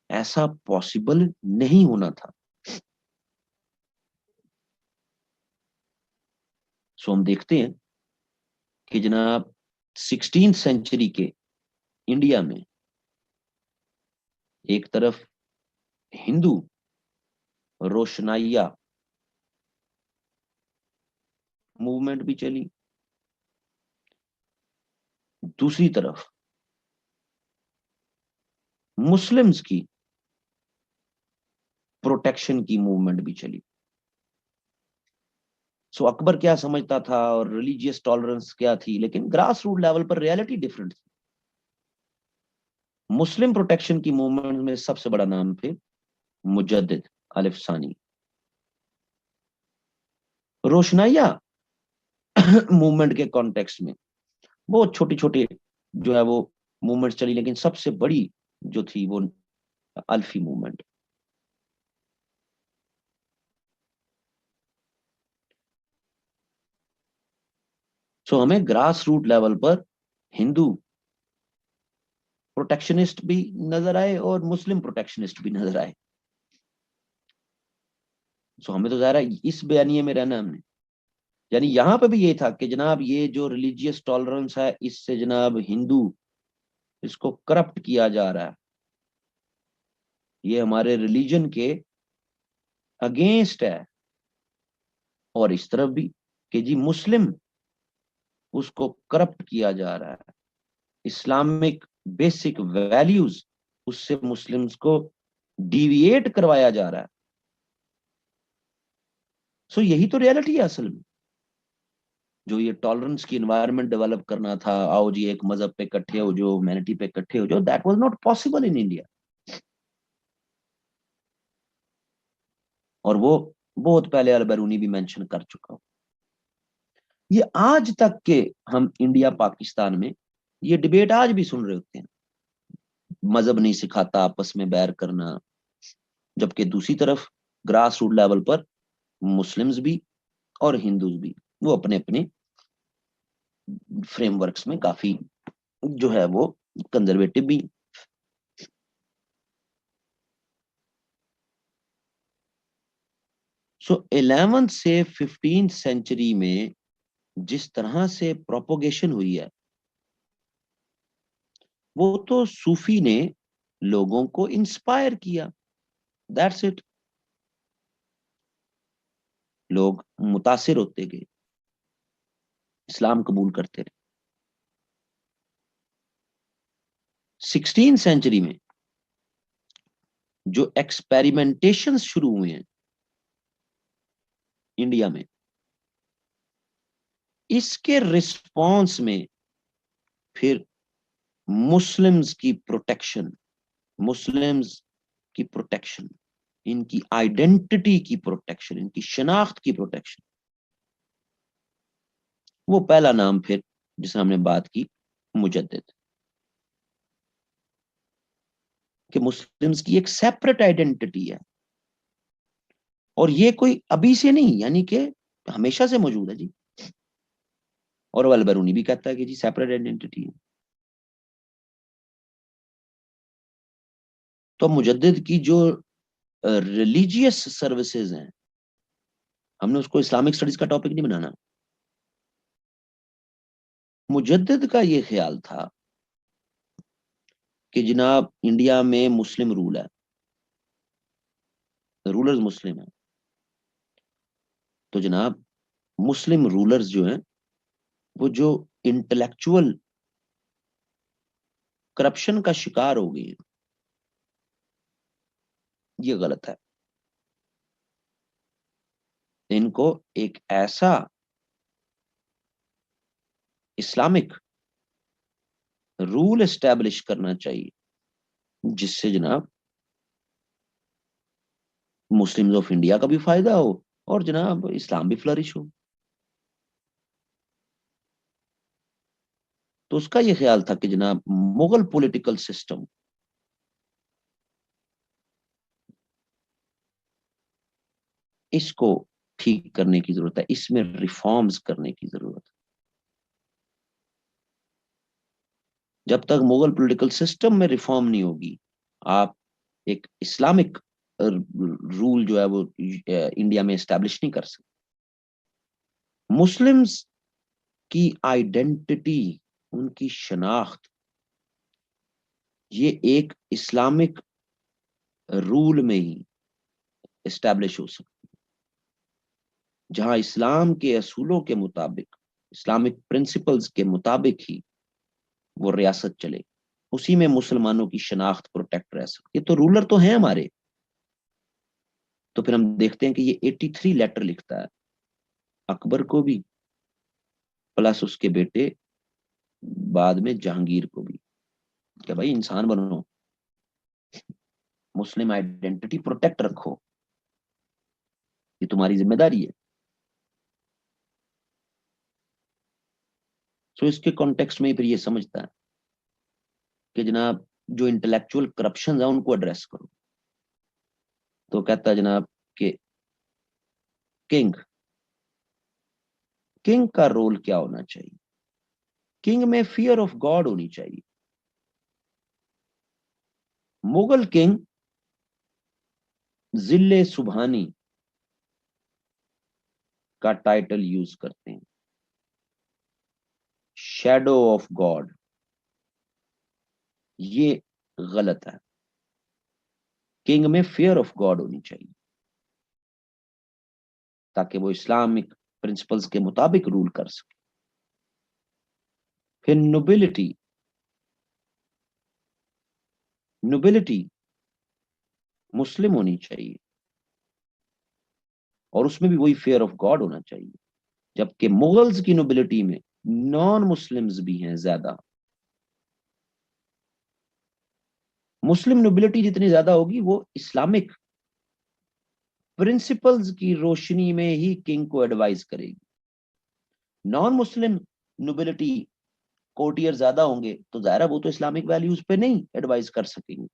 ایسا پاسبل نہیں ہونا تھا. سو ہم دیکھتے ہیں کہ جناب 16th سینچری کے انڈیا میں ایک طرف ہندو روشنائیا موومنٹ بھی چلی, دوسری طرف مسلمز کی پروٹیکشن کی موومنٹ بھی چلی. سو اکبر کیا سمجھتا تھا اور ریلیجیس ٹالرنس کیا تھی, لیکن گراس روٹ لیول پر ریالٹی ڈفرنٹ تھی. مسلم پروٹیکشن کی موومنٹ میں سب سے بڑا نام تھے مجدد الف ثانی. روشنائیا موومنٹ کے کانٹیکسٹ میں بہت چھوٹی چھوٹی جو ہے وہ موومنٹ چلی, لیکن سب سے بڑی جو تھی وہ الفی موومنٹ. سو ہمیں گراس روٹ لیول پر ہندو پروٹیکشنسٹ بھی نظر آئے اور مسلم پروٹیکشنسٹ بھی نظر آئے. سو ہمیں تو ظاہر ہے اس بیانیے میں رہنا ہم نے, یعنی یہاں پہ بھی یہ تھا کہ جناب یہ جو ریلیجیس ٹالرنس ہے, اس سے جناب ہندو اس کو کرپٹ کیا جا رہا ہے, یہ ہمارے ریلیجن کے اگینسٹ ہے. اور اس طرف بھی کہ جی مسلم اس کو کرپٹ کیا جا رہا ہے, اسلامک بیسک ویلیوز اس سے مسلمز کو ڈیویٹ کروایا جا رہا ہے. سو یہی تو ریالٹی ہے اصل میں, جو یہ ٹالرنس کی انوائرمنٹ ڈیولپ کرنا تھا, آؤ جی ایک مذہب پہ اکٹھے ہو جو, ہیومینٹی پہ اکٹھے ہو جو, that was not possible in India. اور وہ بہت پہلے البیرونی بھی مینشن کر چکا ہوں. یہ آج تک کے ہم انڈیا پاکستان میں یہ ڈبیٹ آج بھی سن رہے ہوتے ہیں, مذہب نہیں سکھاتا آپس میں بیر کرنا, جبکہ دوسری طرف گراس روٹ لیول پر مسلمز بھی اور ہندوز بھی وہ اپنے اپنے فریم ورکس میں کافی جو ہے وہ کنزرویٹو بھی. سو 11 سے 15 سینچری میں جس طرح سے پروپوگیشن ہوئی ہے, وہ تو صوفی نے لوگوں کو انسپائر کیا, دیٹس اٹ. لوگ متاثر ہوتے گئے, اسلام قبول کرتے رہے. 16 سینچری میں جو ایکسپیریمنٹیشن شروع ہوئے ہیں انڈیا میں، اس کے رسپانس میں پھر مسلمز کی پروٹیکشن، مسلمز کی پروٹیکشن، ان کی آئیڈینٹی کی پروٹیکشن، ان کی شناخت کی پروٹیکشن، وہ پہلا نام پھر جس ہم نے بات کی مجدد، کہ مسلمز کی ایک سیپریٹ آئیڈینٹی ہے، اور یہ کوئی ابھی سے نہیں، یعنی کہ ہمیشہ سے موجود ہے جی. اور وہ البرونی بھی کہتا ہے کہ جی سیپریٹ آئیڈینٹی ہے. تو مجدد کی جو ریلیجیس سروسز ہیں، ہم نے اس کو اسلامک سٹڈیز کا ٹاپک نہیں بنانا. مجدد کا یہ خیال تھا کہ جناب انڈیا میں مسلم رول ہے، رولرز مسلم ہیں، تو جناب مسلم رولرز جو ہیں وہ جو انٹلیکچول کرپشن کا شکار ہو گئی ہیں، یہ غلط ہے. ان کو ایک ایسا اسلامک رول اسٹیبلش کرنا چاہیے جس سے جناب مسلمز آف انڈیا کا بھی فائدہ ہو اور جناب اسلام بھی فلرش ہو. تو اس کا یہ خیال تھا کہ جناب مغل پولیٹیکل سسٹم اس کو ٹھیک کرنے کی ضرورت ہے، اس میں ریفارمز کرنے کی ضرورت ہے. جب تک مغل پولیٹیکل سسٹم میں ریفارم نہیں ہوگی، آپ ایک اسلامک رول جو ہے وہ انڈیا میں اسٹیبلش نہیں کر سکتے. مسلمز کی آئیڈینٹی، ان کی شناخت، یہ ایک اسلامک رول میں ہی اسٹیبلش ہو سکتی، جہاں اسلام کے اصولوں کے مطابق، اسلامک پرنسپلز کے مطابق ہی وہ ریاست چلے، اسی میں مسلمانوں کی شناخت پروٹیکٹ رہ سکتی. یہ تو رولر تو ہیں ہمارے. تو پھر ہم دیکھتے ہیں کہ یہ 83 لیٹر لکھتا ہے اکبر کو بھی، پلس اس کے بیٹے بعد میں جہانگیر کو بھی، کہ بھائی انسان بنو، مسلم آئیڈینٹی پروٹیکٹ رکھو، یہ تمہاری ذمہ داری ہے. سو اس کے کانٹیکسٹ میں پھر یہ سمجھتا ہے کہ جناب جو انٹلیکچوئل کرپشن ہے ان کو ایڈریس کرو. تو کہتا ہے جناب کہ کنگ کا رول کیا ہونا چاہیے؟ کنگ میں فیئر آف گاڈ ہونی چاہیے. مغل کنگ ذل سبحانی کا ٹائٹل یوز کرتے ہیں، شیڈو آف گاڈ، یہ غلط ہے. کنگ میں فیئر آف گاڈ ہونی چاہیے تاکہ وہ اسلامک پرنسپلز کے مطابق رول کر سکے. پھر نوبلٹی مسلم ہونی چاہیے، اور اس میں بھی وہی فیئر آف گاڈ ہونا چاہیے. جبکہ مغلز کی نوبلٹی میں نان مسلمز بھی ہیں زیادہ. مسلم نوبلٹی جتنی زیادہ ہوگی وہ اسلامک پرنسپلز کی روشنی میں ہی کنگ کو ایڈوائز کرے گی. نان مسلم نوبلٹی کوٹیئر زیادہ ہوں گے تو ظاہر ہے وہ تو اسلامک ویلیوز پہ نہیں ایڈوائز کر سکیں گے.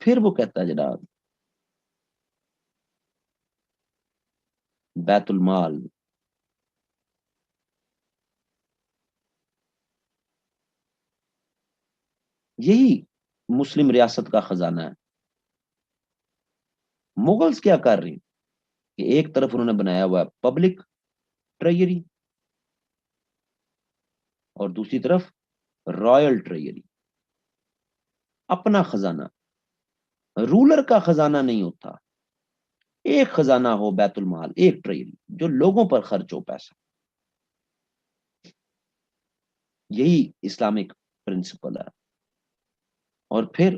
پھر وہ کہتا ہے جناب بیت المال، یہی مسلم ریاست کا خزانہ ہے. مغلز کیا کر رہے ہیں کہ ایک طرف انہوں نے بنایا ہوا ہے پبلک ٹریجری اور دوسری طرف رائل ٹریجری، اپنا خزانہ. رولر کا خزانہ نہیں ہوتا، ایک خزانہ ہو بیت المال، ایک ٹریجری جو لوگوں پر خرچ ہو پیسہ. یہی اسلامک پرنسپل ہے. اور پھر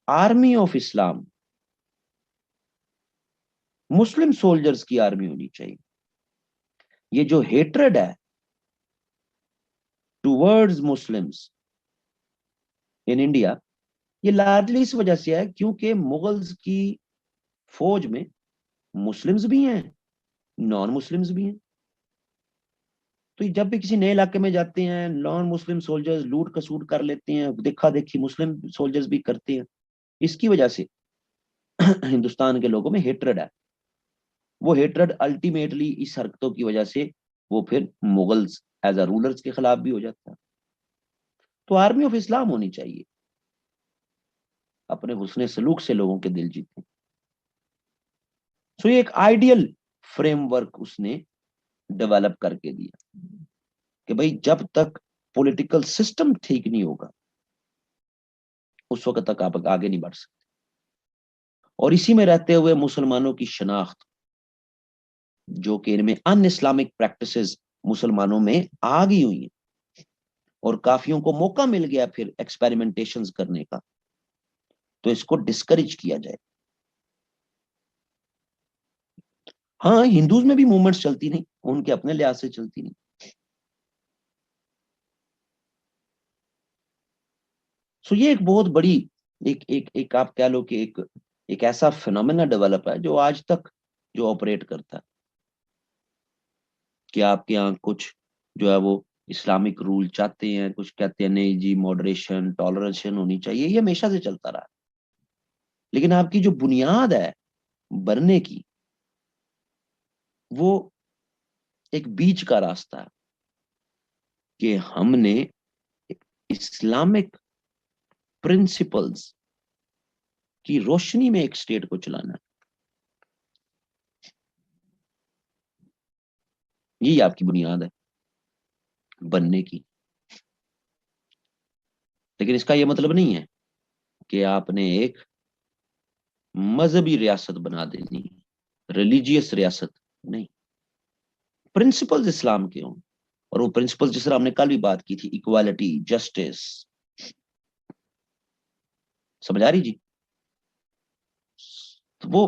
army of Islam Muslim soldiers کی آرمی ہونی چاہیے. یہ جو ہیٹرڈ ہے ٹوورڈز مسلمز ان انڈیا، یہ لارجلی اس وجہ سے ہے کیونکہ مغلز کی فوج میں مسلمز بھی ہیں، نان مسلمز بھی ہیں. تو جب بھی کسی نئے علاقے میں جاتے ہیں نان مسلم سولجرز لوٹ کسوٹ کر لیتے ہیں، دیکھا دیکھی مسلم سولجرز بھی کرتے ہیں. اس کی وجہ سے ہندوستان کے لوگوں میں ہیٹرڈ ہے. وہ ہیٹرڈ الٹیمیٹلی اس حرکتوں کی وجہ سے وہ پھر مغلز ایز اے رولرز کے خلاف بھی ہو جاتا ہے. تو آرمی آف اسلام ہونی چاہیے، اپنے حسن سلوک سے لوگوں کے دل جیتے. سو یہ ایک آئیڈیل فریم ورک اس نے ڈیولپ کر کے دیا کہ بھائی جب تک پولیٹیکل سسٹم ٹھیک نہیں ہوگا اس وقت تک آپ آگے نہیں بڑھ سکتے. اور اسی میں رہتے ہوئے مسلمانوں کی شناخت جو کہ ان میں ان اسلامک پریکٹسز مسلمانوں میں آ گئی ہوئی ہیں اور کافیوں کو موقع مل گیا پھر ایکسپیریمنٹیشنز کرنے کا، تو اس کو ڈسکریج کیا جائے. ہاں ہندوز میں بھی موومنٹس چلتی نہیں، ان کے اپنے لحاظ سے چلتی نہیں. سو یہ ایک بہت بڑی ایک آپ کہہ لو کہ ایک ایسا فینومینا ڈیولپ ہے جو آج تک جو آپریٹ کرتا ہے کہ آپ کے یہاں کچھ جو ہے وہ اسلامک رول چاہتے ہیں، کچھ کہتے ہیں نہیں جی ماڈریشن ٹالرنشن ہونی چاہیے. یہ ہمیشہ سے چلتا رہا، لیکن آپ کی جو بنیاد ہے بننے کی وہ ایک بیچ کا راستہ ہے کہ ہم نے اسلامک پرنسپلز کی روشنی میں ایک سٹیٹ کو چلانا ہے. یہی آپ کی بنیاد ہے بننے کی. لیکن اس کا یہ مطلب نہیں ہے کہ آپ نے ایک مذہبی ریاست بنا دینی، ریلیجیس ریاست نہیں. پرنسپلز اسلام کے ہوں، اور وہ پرنسپل جس طرح ہم نے کل بھی بات کی تھی، ایکوالٹی، جسٹس. سمجھ آ رہی جی؟ وہ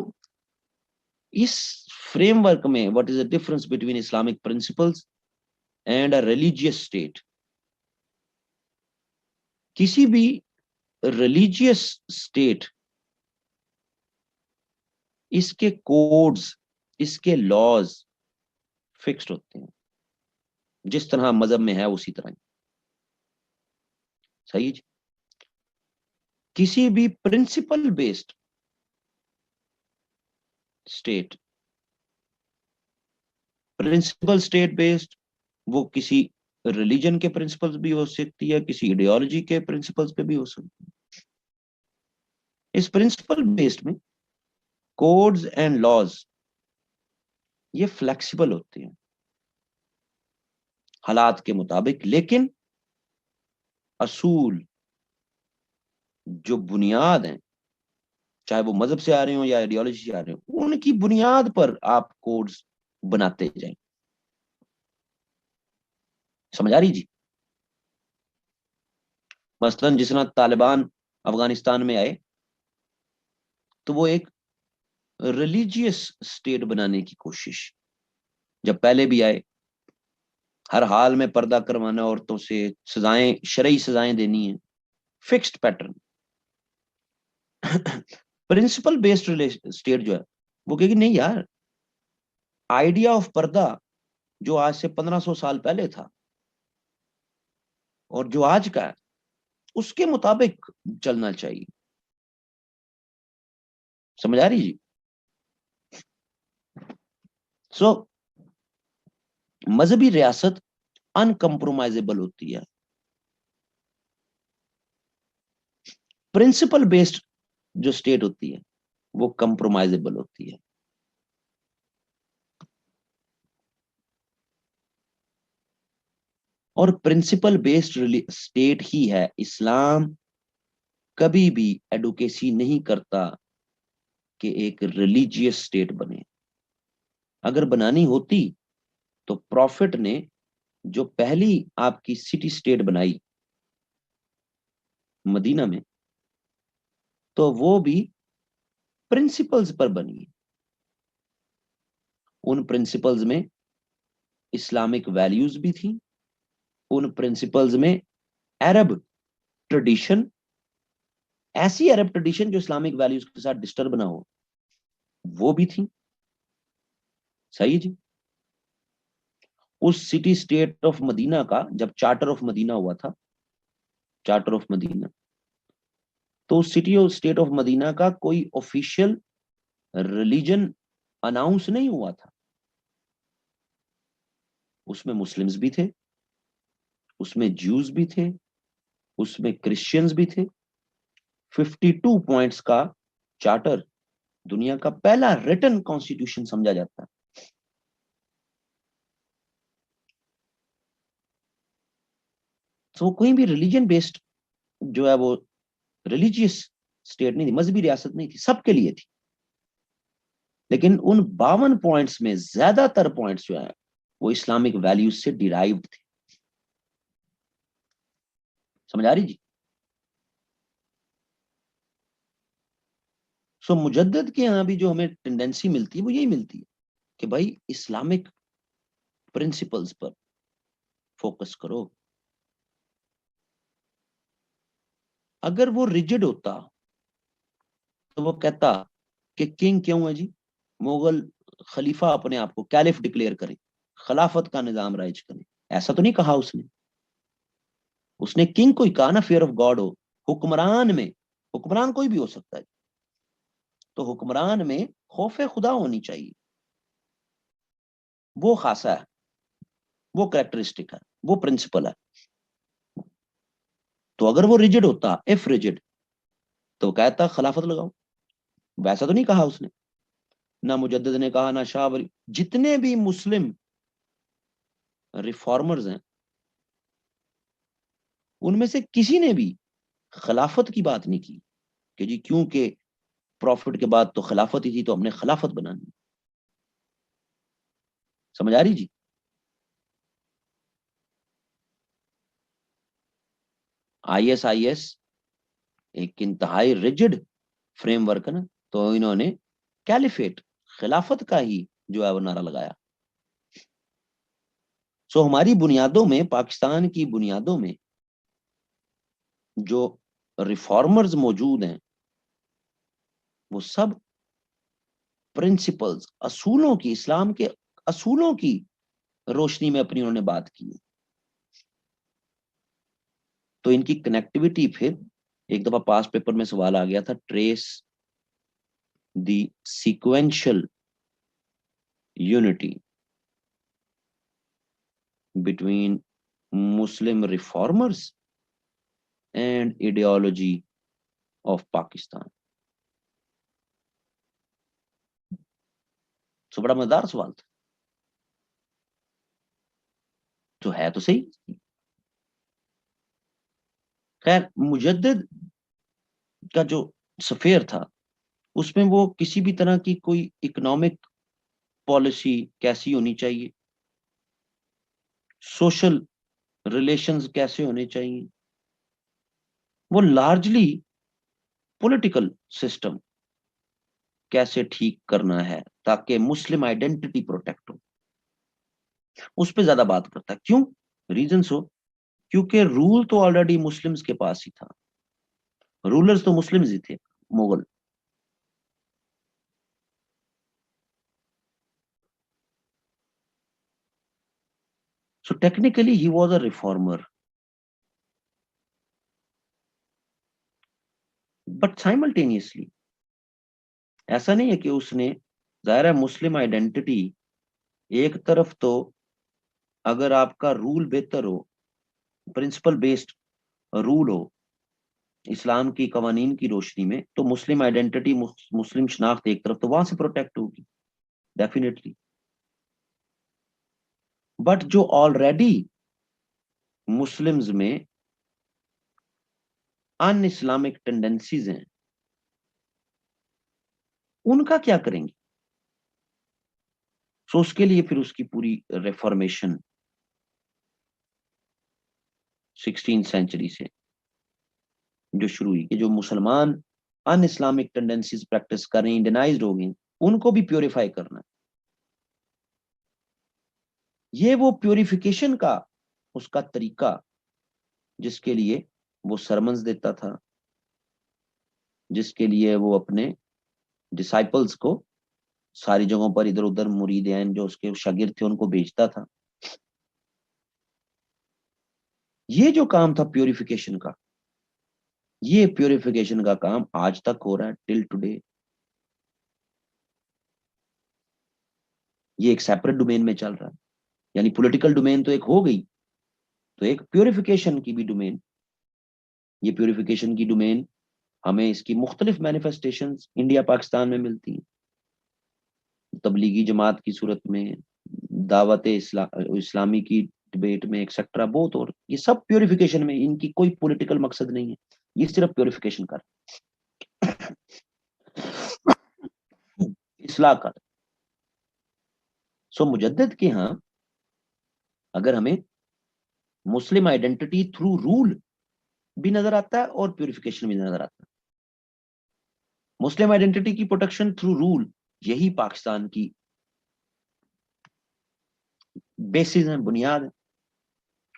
اس فریم ورک میں what is the difference between Islamic principles and a religious state. کسی بھی ریلیجیس اسٹیٹ اس کے کوڈز، اس کے لاز فکسڈ ہوتے ہیں، جس طرح مذہب میں ہے اسی طرح. صحیح جی؟ کسی بھی principle based state, principle state based, وہ کسی ریلیجن کے پرنسپلز بھی ہو سکتی ہے، کسی ایڈیالوجی کے پرنسپلز پہ بھی ہو سکتی ہے. اس پرنسپل بیسڈ میں کوڈز اینڈ لاز یہ فلیکسیبل ہوتے ہیں حالات کے مطابق، لیکن اصول جو بنیاد ہیں چاہے وہ مذہب سے آ رہے ہوں یا آئیڈیالوجی سے آ رہے ہوں، ان کی بنیاد پر آپ کوڈز بناتے جائیں. سمجھ آ رہی جی؟ مثلا جس طرح طالبان افغانستان میں آئے تو وہ ایک ریلیجیس اسٹیٹ بنانے کی کوشش، جب پہلے بھی آئے ہر حال میں پردہ کروانا عورتوں سے، سزائیں شرعی سزائیں دینی ہیں، fixed pattern. Principle based state جو ہے وہ کہے گی نہیں یار، آئیڈیا آف پردہ جو آج سے 1500 سال پہلے تھا اور جو آج کا ہے اس کے مطابق چلنا چاہیے. سمجھ آ رہی جی؟ سو مذہبی ریاست ان کمپرومائزیبل ہوتی ہے، پرنسپل بیسڈ جو اسٹیٹ ہوتی ہے وہ کمپرومائزیبل ہوتی ہے. اور پرنسپل بیسڈ اسٹیٹ ہی ہے. اسلام کبھی بھی ایڈوکیسی نہیں کرتا کہ ایک ریلیجیس اسٹیٹ بنے. اگر بنانی ہوتی تو پروفٹ نے جو پہلی آپ کی سٹی اسٹیٹ بنائی مدینہ میں، تو وہ بھی پرنسپلز پر بنی ہے. ان پرنسپلز میں اسلامک ویلیوز بھی تھیں، ان پرنسپلز میں عرب ٹریڈیشن، ایسی عرب ٹریڈیشن جو اسلامک ویلیوز کے ساتھ ڈسٹرب نہ ہو، وہ بھی تھی. صحیح جی. اس سٹی اسٹیٹ آف مدینہ کا جب چارٹر آف مدینہ ہوا تھا، چارٹر آف مدینہ، تو سٹی اور اسٹیٹ آف مدینہ کا کوئی آفیشیل ریلیجن اناؤنس نہیں ہوا تھا. اس میں مسلمز بھی تھے، اس میں جیوز بھی تھے، اس میں کرسچنز بھی تھے. 52 پوائنٹس کا چارٹر دنیا کا پہلا ریٹن کانسٹیٹیوشن سمجھا جاتا ہے. تو کوئی بھی ریلیجن بیسڈ جو ہے وہ ریلیجیس اسٹیٹ نہیں تھی، مذہبی ریاست نہیں تھی، سب کے لیے تھی. لیکن ان 52 پوائنٹس میں زیادہ تر پوائنٹس جو ہیں وہ اسلامک ویلیوز سے ڈیرائیوڈ تھے. سمجھ آ رہی جی؟ سو مجدد کے یہاں بھی جو ہمیں ٹینڈنسی ملتی ہے وہ یہی ملتی ہے کہ بھائی اسلامک پرنسپلز پر فوکس کرو. اگر وہ ریجڈ ہوتا تو وہ کہتا کہ کنگ کیوں ہے جی، مغل خلیفہ اپنے آپ کو کیلف ڈکلیئر کرے، خلافت کا نظام رائج کرے. ایسا تو نہیں کہا اس نے کنگ کو ہی کہا نا، فیئر آف گاڈ ہو. حکمران میں، حکمران کوئی بھی ہو سکتا ہے، تو حکمران میں خوف خدا ہونی چاہیے. وہ خاصا ہے، وہ کریکٹرسٹک ہے، وہ پرنسپل ہے. تو اگر وہ ریجڈ ہوتا، اف ریجڈ، تو کہتا خلافت لگاؤ. ویسا تو نہیں کہا اس نے، نہ مجدد نے کہا، نہ شاہ ولی. جتنے بھی مسلم ریفارمرز ہیں ان میں سے کسی نے بھی خلافت کی بات نہیں کی کہ جی کیونکہ پروفٹ کے بعد تو خلافت ہی تھی تو ہم نے خلافت بنانی. سمجھ آ رہی جی؟ آئی ایس ایک انتہائی ریجڈ فریم ورک ہے نا، تو انہوں نے کیلیفیٹ، خلافت کا ہی جو ہے وہ نعرہ لگایا. سو ہماری بنیادوں میں، پاکستان کی بنیادوں میں جو ریفارمرز موجود ہیں وہ سب پرنسپلز، اصولوں کی، اسلام کے اصولوں کی روشنی میں اپنی انہوں نے بات کی. تو ان کی کنیکٹیوٹی پھر ایک دفعہ پاس پیپر میں سوال آ گیا تھا، trace the sequential unity between Muslim reformers and ideology of Pakistan. تو بڑا مزیدار سوال تھا. تو ہے تو صحیح. خیر، مجدد کا جو سفیر تھا اس میں وہ کسی بھی طرح کی کوئی اکنامک پالیسی کیسی ہونی چاہیے، سوشل ریلیشنز کیسے ہونے چاہیے، وہ لارجلی پولیٹیکل سسٹم کیسے ٹھیک کرنا ہے تاکہ مسلم آئیڈینٹی پروٹیکٹ ہو، اس پہ زیادہ بات کرتا ہے. کیوں؟ ریزنس ہو، کیونکہ رول تو آلریڈی مسلمز کے پاس ہی تھا، رولرز تو مسلمز ہی تھے، Mughal. So technically he was a reformer, but simultaneously ایسا نہیں ہے کہ اس نے، ظاہر ہے مسلم آئیڈینٹی ایک طرف تو اگر آپ کا رول بہتر ہو، پرنسپل بیسڈ رول ہو اسلام کی قوانین کی روشنی میں، تو مسلم آئیڈینٹی، مسلم شناخت ایک طرف تو وہاں سے پروٹیکٹ ہوگی ڈیفینیٹلی. بٹ جو آلریڈی مسلمز میں ان اسلامک ٹینڈنسیز ہیں ان کا کیا کریں گے؟ سو اس کے لیے پھر اس کی پوری ریفارمیشن 16 سینچری سے جو شروع ہوئی کہ جو مسلمان ان اسلامک ٹینڈنسیز پریکٹس کر رہے ہیں، انڈینائزڈ ہو گئی، ان کو بھی پیوریفائی کرنا ہے. یہ وہ پیوریفیکیشن کا اس کا طریقہ جس کے لیے وہ سرمنز دیتا تھا، جس کے لیے وہ اپنے ڈسائپلز کو ساری جگہوں پر ادھر ادھر مریدین جو اس کے شاگرد تھے ان کو بیچتا تھا. یہ جو کام تھا پیوریفیکیشن کا، یہ پیوریفیکیشن کا کام آج تک ہو رہا ہے ٹل ٹوڈے. یہ ایک سیپریٹ ڈومین میں چل رہا ہے. یعنی پولیٹیکل ڈومین تو ایک ہو گئی، تو ایک پیوریفیکیشن کی بھی ڈومین. یہ پیوریفیکیشن کی ڈومین ہمیں اس کی مختلف مینیفیسٹیشنز انڈیا پاکستان میں ملتی ہیں. تبلیغی جماعت کی صورت میں، دعوت اسلامی کی ڈبیٹ میں، ایکسیکٹرا بہت. اور یہ سب پیوریفیکیشن میں، ان کی کوئی پولیٹیکل مقصد نہیں ہے، یہ صرف پیوریفیکیشن کر اصلاح کر. سو مجدد کے ہاں اگر ہمیں مسلم آئیڈینٹی تھرو رول بھی نظر آتا ہے اور پیوریفیکیشن بھی نظر آتا ہے. مسلم آئیڈینٹی کی پروٹیکشن تھرو رول، یہی پاکستان کی بیسز ہیں، بنیاد ہے.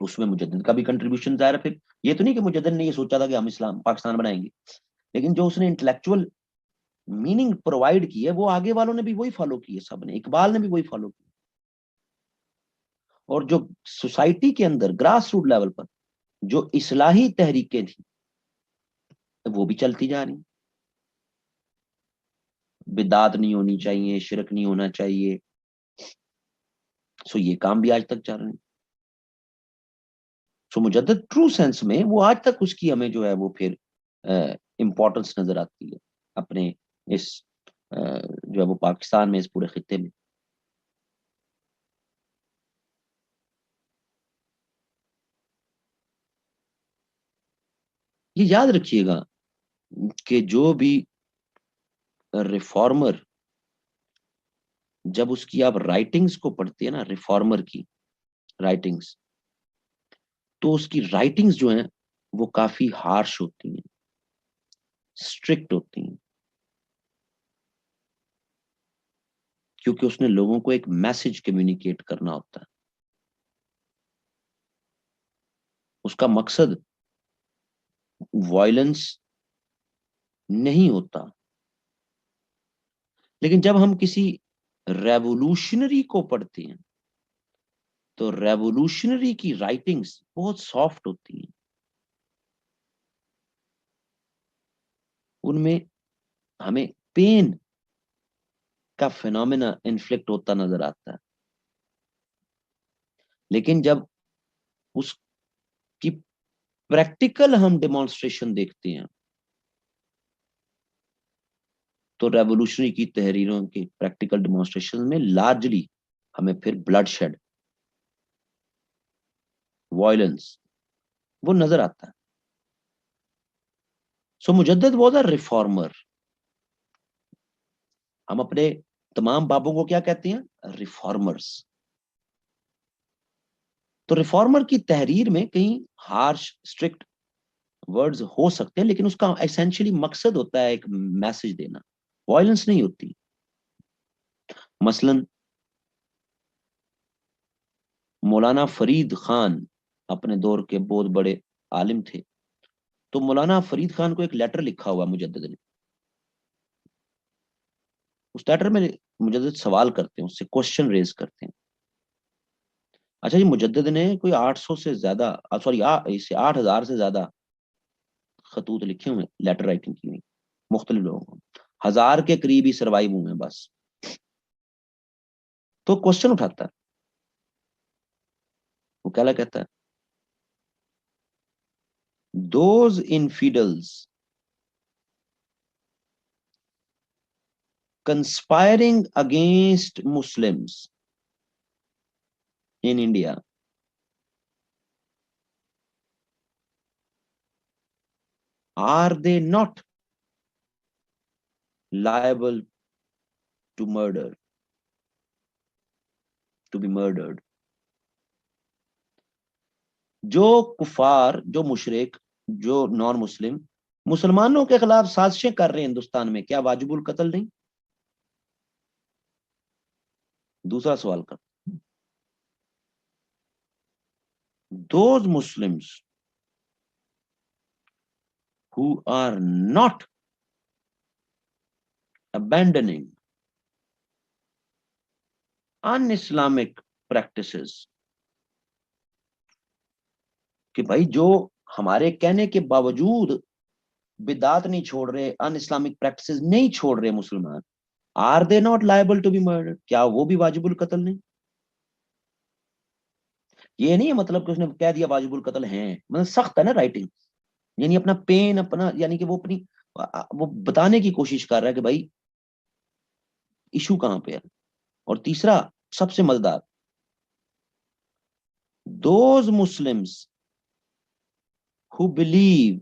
اس میں مجدد کا بھی کنٹریبیوشن ظاہر ہے. پھر یہ تو نہیں کہ مجدد نے یہ سوچا تھا کہ ہم اسلام پاکستان بنائیں گے، لیکن جو اس نے انٹلیکچوئل میننگ پرووائڈ کی ہے وہ آگے والوں نے بھی وہی فالو کی ہے. سب نے، اقبال نے بھی وہی فالو کی. اور جو سوسائٹی کے اندر گراس روٹ لیول پر جو اصلاحی تحریکیں تھیں وہ بھی چلتی جا رہی. بدعت نہیں ہونی چاہیے، شرک نہیں ہونا چاہیے. سو یہ کام بھی آج تک چل رہے ہیں. سو مجدد ٹرو سینس میں وہ آج تک اس کی ہمیں جو ہے وہ پھر امپورٹنس نظر آتی ہے اپنے اس جو ہے وہ پاکستان میں، اس پورے خطے میں. یہ یاد رکھیے گا کہ جو بھی ریفارمر، جب اس کی آپ رائٹنگز کو پڑھتے ہیں نا، ریفارمر کی رائٹنگز، تو اس کی رائٹنگز جو ہیں وہ کافی ہارش ہوتی ہیں، اسٹرکٹ ہوتی ہیں، کیونکہ اس نے لوگوں کو ایک میسج کمیونیکیٹ کرنا ہوتا ہے. اس کا مقصد وائلنس نہیں ہوتا. لیکن جب ہم کسی ریولوشنری کو پڑھتے ہیں تو ریولوشنری کی رائٹنگز بہت سافٹ ہوتی ہیں. ان میں ہمیں پین کا فینومینا انفلیکٹ ہوتا نظر آتا ہے. لیکن جب اس کی پریکٹیکل ہم ڈیمانسٹریشن دیکھتے ہیں تو ریولوشنری کی تحریروں کی پریکٹیکل ڈیمانسٹریشن میں لارجلی ہمیں پھر بلڈ شیڈ، وائلنس وہ نظر آتا ہے. سو مجدد واز اے ریفارمر. ہم اپنے تمام بابوں کو کیا کہتے ہیں؟ ریفارمرز. تو ریفارمر کی تحریر میں کہیں ہارش اسٹرکٹ ورڈز ہو سکتے ہیں، لیکن اس کا ایسینشلی مقصد ہوتا ہے ایک میسج دینا، وائلنس نہیں ہوتی. مثلا مولانا فرید خان اپنے دور کے بہت بڑے عالم تھے. تو مولانا فرید خان کو ایک لیٹر لکھا ہوا مجدد نے. اس لیٹر میں مجدد سوال کرتے ہیں، اس سے کوشچن ریز کرتے ہیں. اچھا جی، مجدد نے کوئی 800 سے زیادہ، سوری 8,000 سے زیادہ خطوط لکھے ہوئے، لیٹر رائٹنگ کی ہوئی مختلف لوگوں کو. 1,000 کے قریب ہی سروائیو ہوئے ہیں بس. تو کوشچن اٹھاتا ہے، وہ کیا کہتا ہے؟ Those infidels conspiring against Muslims in India are they not liable to murder, to be murdered? جو کفار، جو مشرک، جو نان مسلم مسلمانوں کے خلاف سازشیں کر رہے ہیں ہندوستان میں، کیا واجب القتل نہیں؟ دوسرا سوال کر، those Muslims who are not abandoning un-Islamic practices، کہ بھائی جو ہمارے کہنے کے باوجود بدعات نہیں چھوڑ رہے، ان اسلامک پریکٹسز نہیں چھوڑ رہے مسلمان، are they not liable to be murder, کیا وہ بھی واجب القتل نہیں؟ یہ نہیں ہے مطلب کہ اس نے کہہ دیا واجب القتل ہیں، مطلب سخت ہے نا رائٹنگ، یعنی اپنا پین اپنا، یعنی کہ وہ اپنی وہ بتانے کی کوشش کر رہا ہے کہ بھائی ایشو کہاں پہ ہے۔ اور تیسرا سب سے مزیدار، those Muslims who believe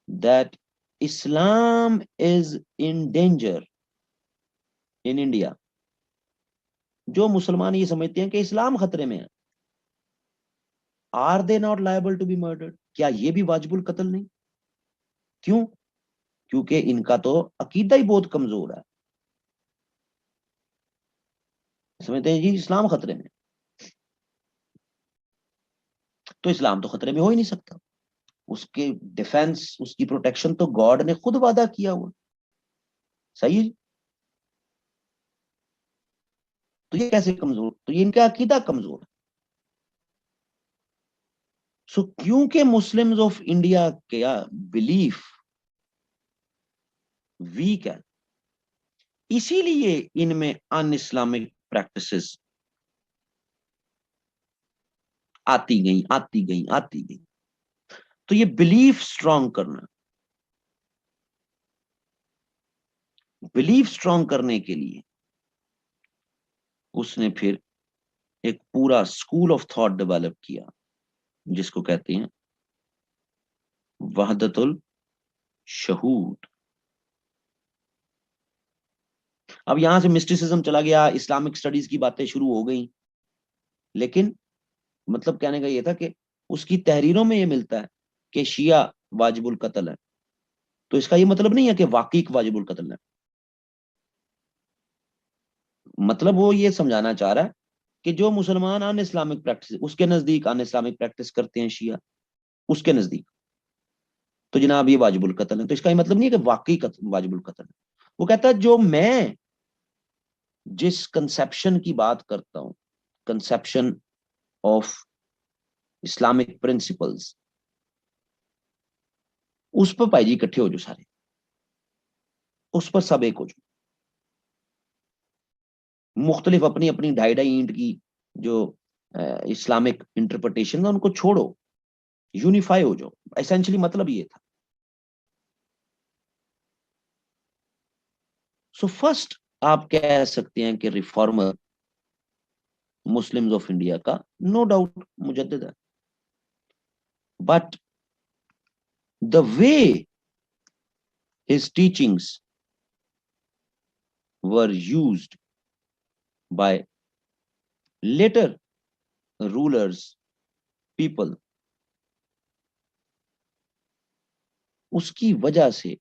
that Islam is in danger in India، جو مسلمان یہ سمجھتے ہیں کہ اسلام خطرے میں ہے، are they not liable to be murdered، کیا یہ بھی واجب القتل نہیں؟ کیوں؟ کیونکہ ان کا تو عقیدہ ہی بہت کمزور ہے، سمجھتے ہیں جی اسلام خطرے میں، تو اسلام تو خطرے میں ہو ہی نہیں سکتا، اس کے ڈیفenس، اس کی پروٹیکشن تو گاڈ نے خود وعدہ کیا ہوا، صحیح ہے؟ تو یہ کیسے کمزور؟ تو یہ ان کا عقیدہ کمزور ہے۔ سو کیونکہ مسلمز آف انڈیا کا بلیف ویک ہے، اسی لیے ان میں ان اسلامک پریکٹسز آتی گئی۔ تو یہ بلیف سٹرونگ کرنا، بلیف سٹرونگ کرنے کے لیے اس نے پھر ایک پورا اسکول آف تھاٹ ڈیولپ کیا، جس کو کہتے ہیں وحدت الشہود۔ اب یہاں سے مسٹیسزم چلا گیا، اسلامک سٹڈیز کی باتیں شروع ہو گئیں، لیکن مطلب کہنے کا یہ تھا کہ اس کی تحریروں میں یہ ملتا ہے کہ شیعہ واجب القتل ہے، تو اس کا یہ مطلب نہیں ہے کہ واقعی واجب القتل ہے، مطلب وہ یہ سمجھانا چاہ رہا ہے کہ جو مسلمان ان اسلامک پریکٹس، اس کے نزدیک ان اسلامک پریکٹس کرتے ہیں شیعہ، اس کے نزدیک تو جناب یہ واجب القتل ہے، تو اس کا یہ مطلب نہیں ہے کہ واقعی واجب القتل ہے۔ وہ کہتا ہے جو میں جس کنسپشن کی بات کرتا ہوں، کنسپشن آف اسلامک پرنسپلز، اس پر بھائی جی اکٹھے ہو جو سارے، اس پر سب ایک ہو جو، مختلف اپنی اپنی ڈھائی ڈھائی اینٹ کی جو اسلامک انٹرپریٹیشن ہے ان کو چھوڑو، یونیفائی ہو جو، ایسنشلی مطلب یہ تھا۔ سو فرسٹ آپ کہہ سکتے ہیں کہ ریفارمر مسلمز آف انڈیا کا نو ڈاؤٹ مجدد ہے، but the way his teachings were used by later rulers, people، اس کی وجہ سے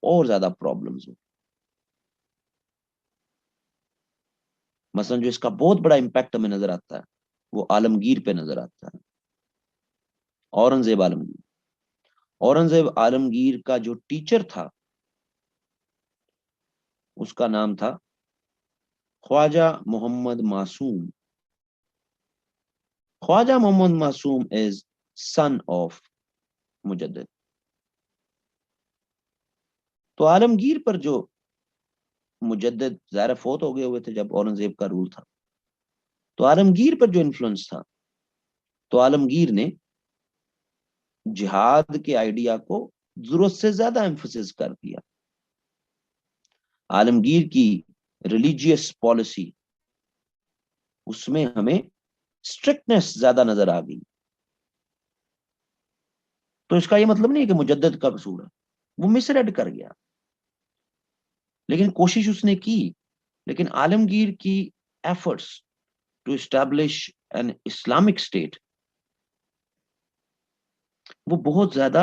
اور زیادہ پرابلمز ہو۔ مثلا جو اس کا بہت بڑا امپیکٹ ہمیں نظر آتا ہے وہ عالمگیر پہ نظر آتا ہے، اورنگزیب عالمگیر۔ اورنگزیب عالمگیر کا جو ٹیچر تھا اس کا نام تھا خواجہ محمد معصوم۔ خواجہ محمد معصوم از سن آف مجدد۔ تو عالمگیر پر جو مجدد ظاہر فوت ہو گئے ہوئے تھے جب اورنگزیب کا رول تھا، تو عالمگیر پر جو انفلوئنس تھا، تو عالمگیر نے جہاد کے آئیڈیا کو ضرورت سے زیادہ ایمفسس کر دیا۔ عالمگیر کی ریلیجیس پالیسی، اس میں ہمیں اسٹرکٹنس زیادہ نظر آ گئی۔ تو اس کا یہ مطلب نہیں کہ مجدد کا قصور ہے، وہ مس ریڈ کر گیا، لیکن کوشش اس نے کی۔ لیکن عالمگیر کی efforts to establish an Islamic state وہ بہت زیادہ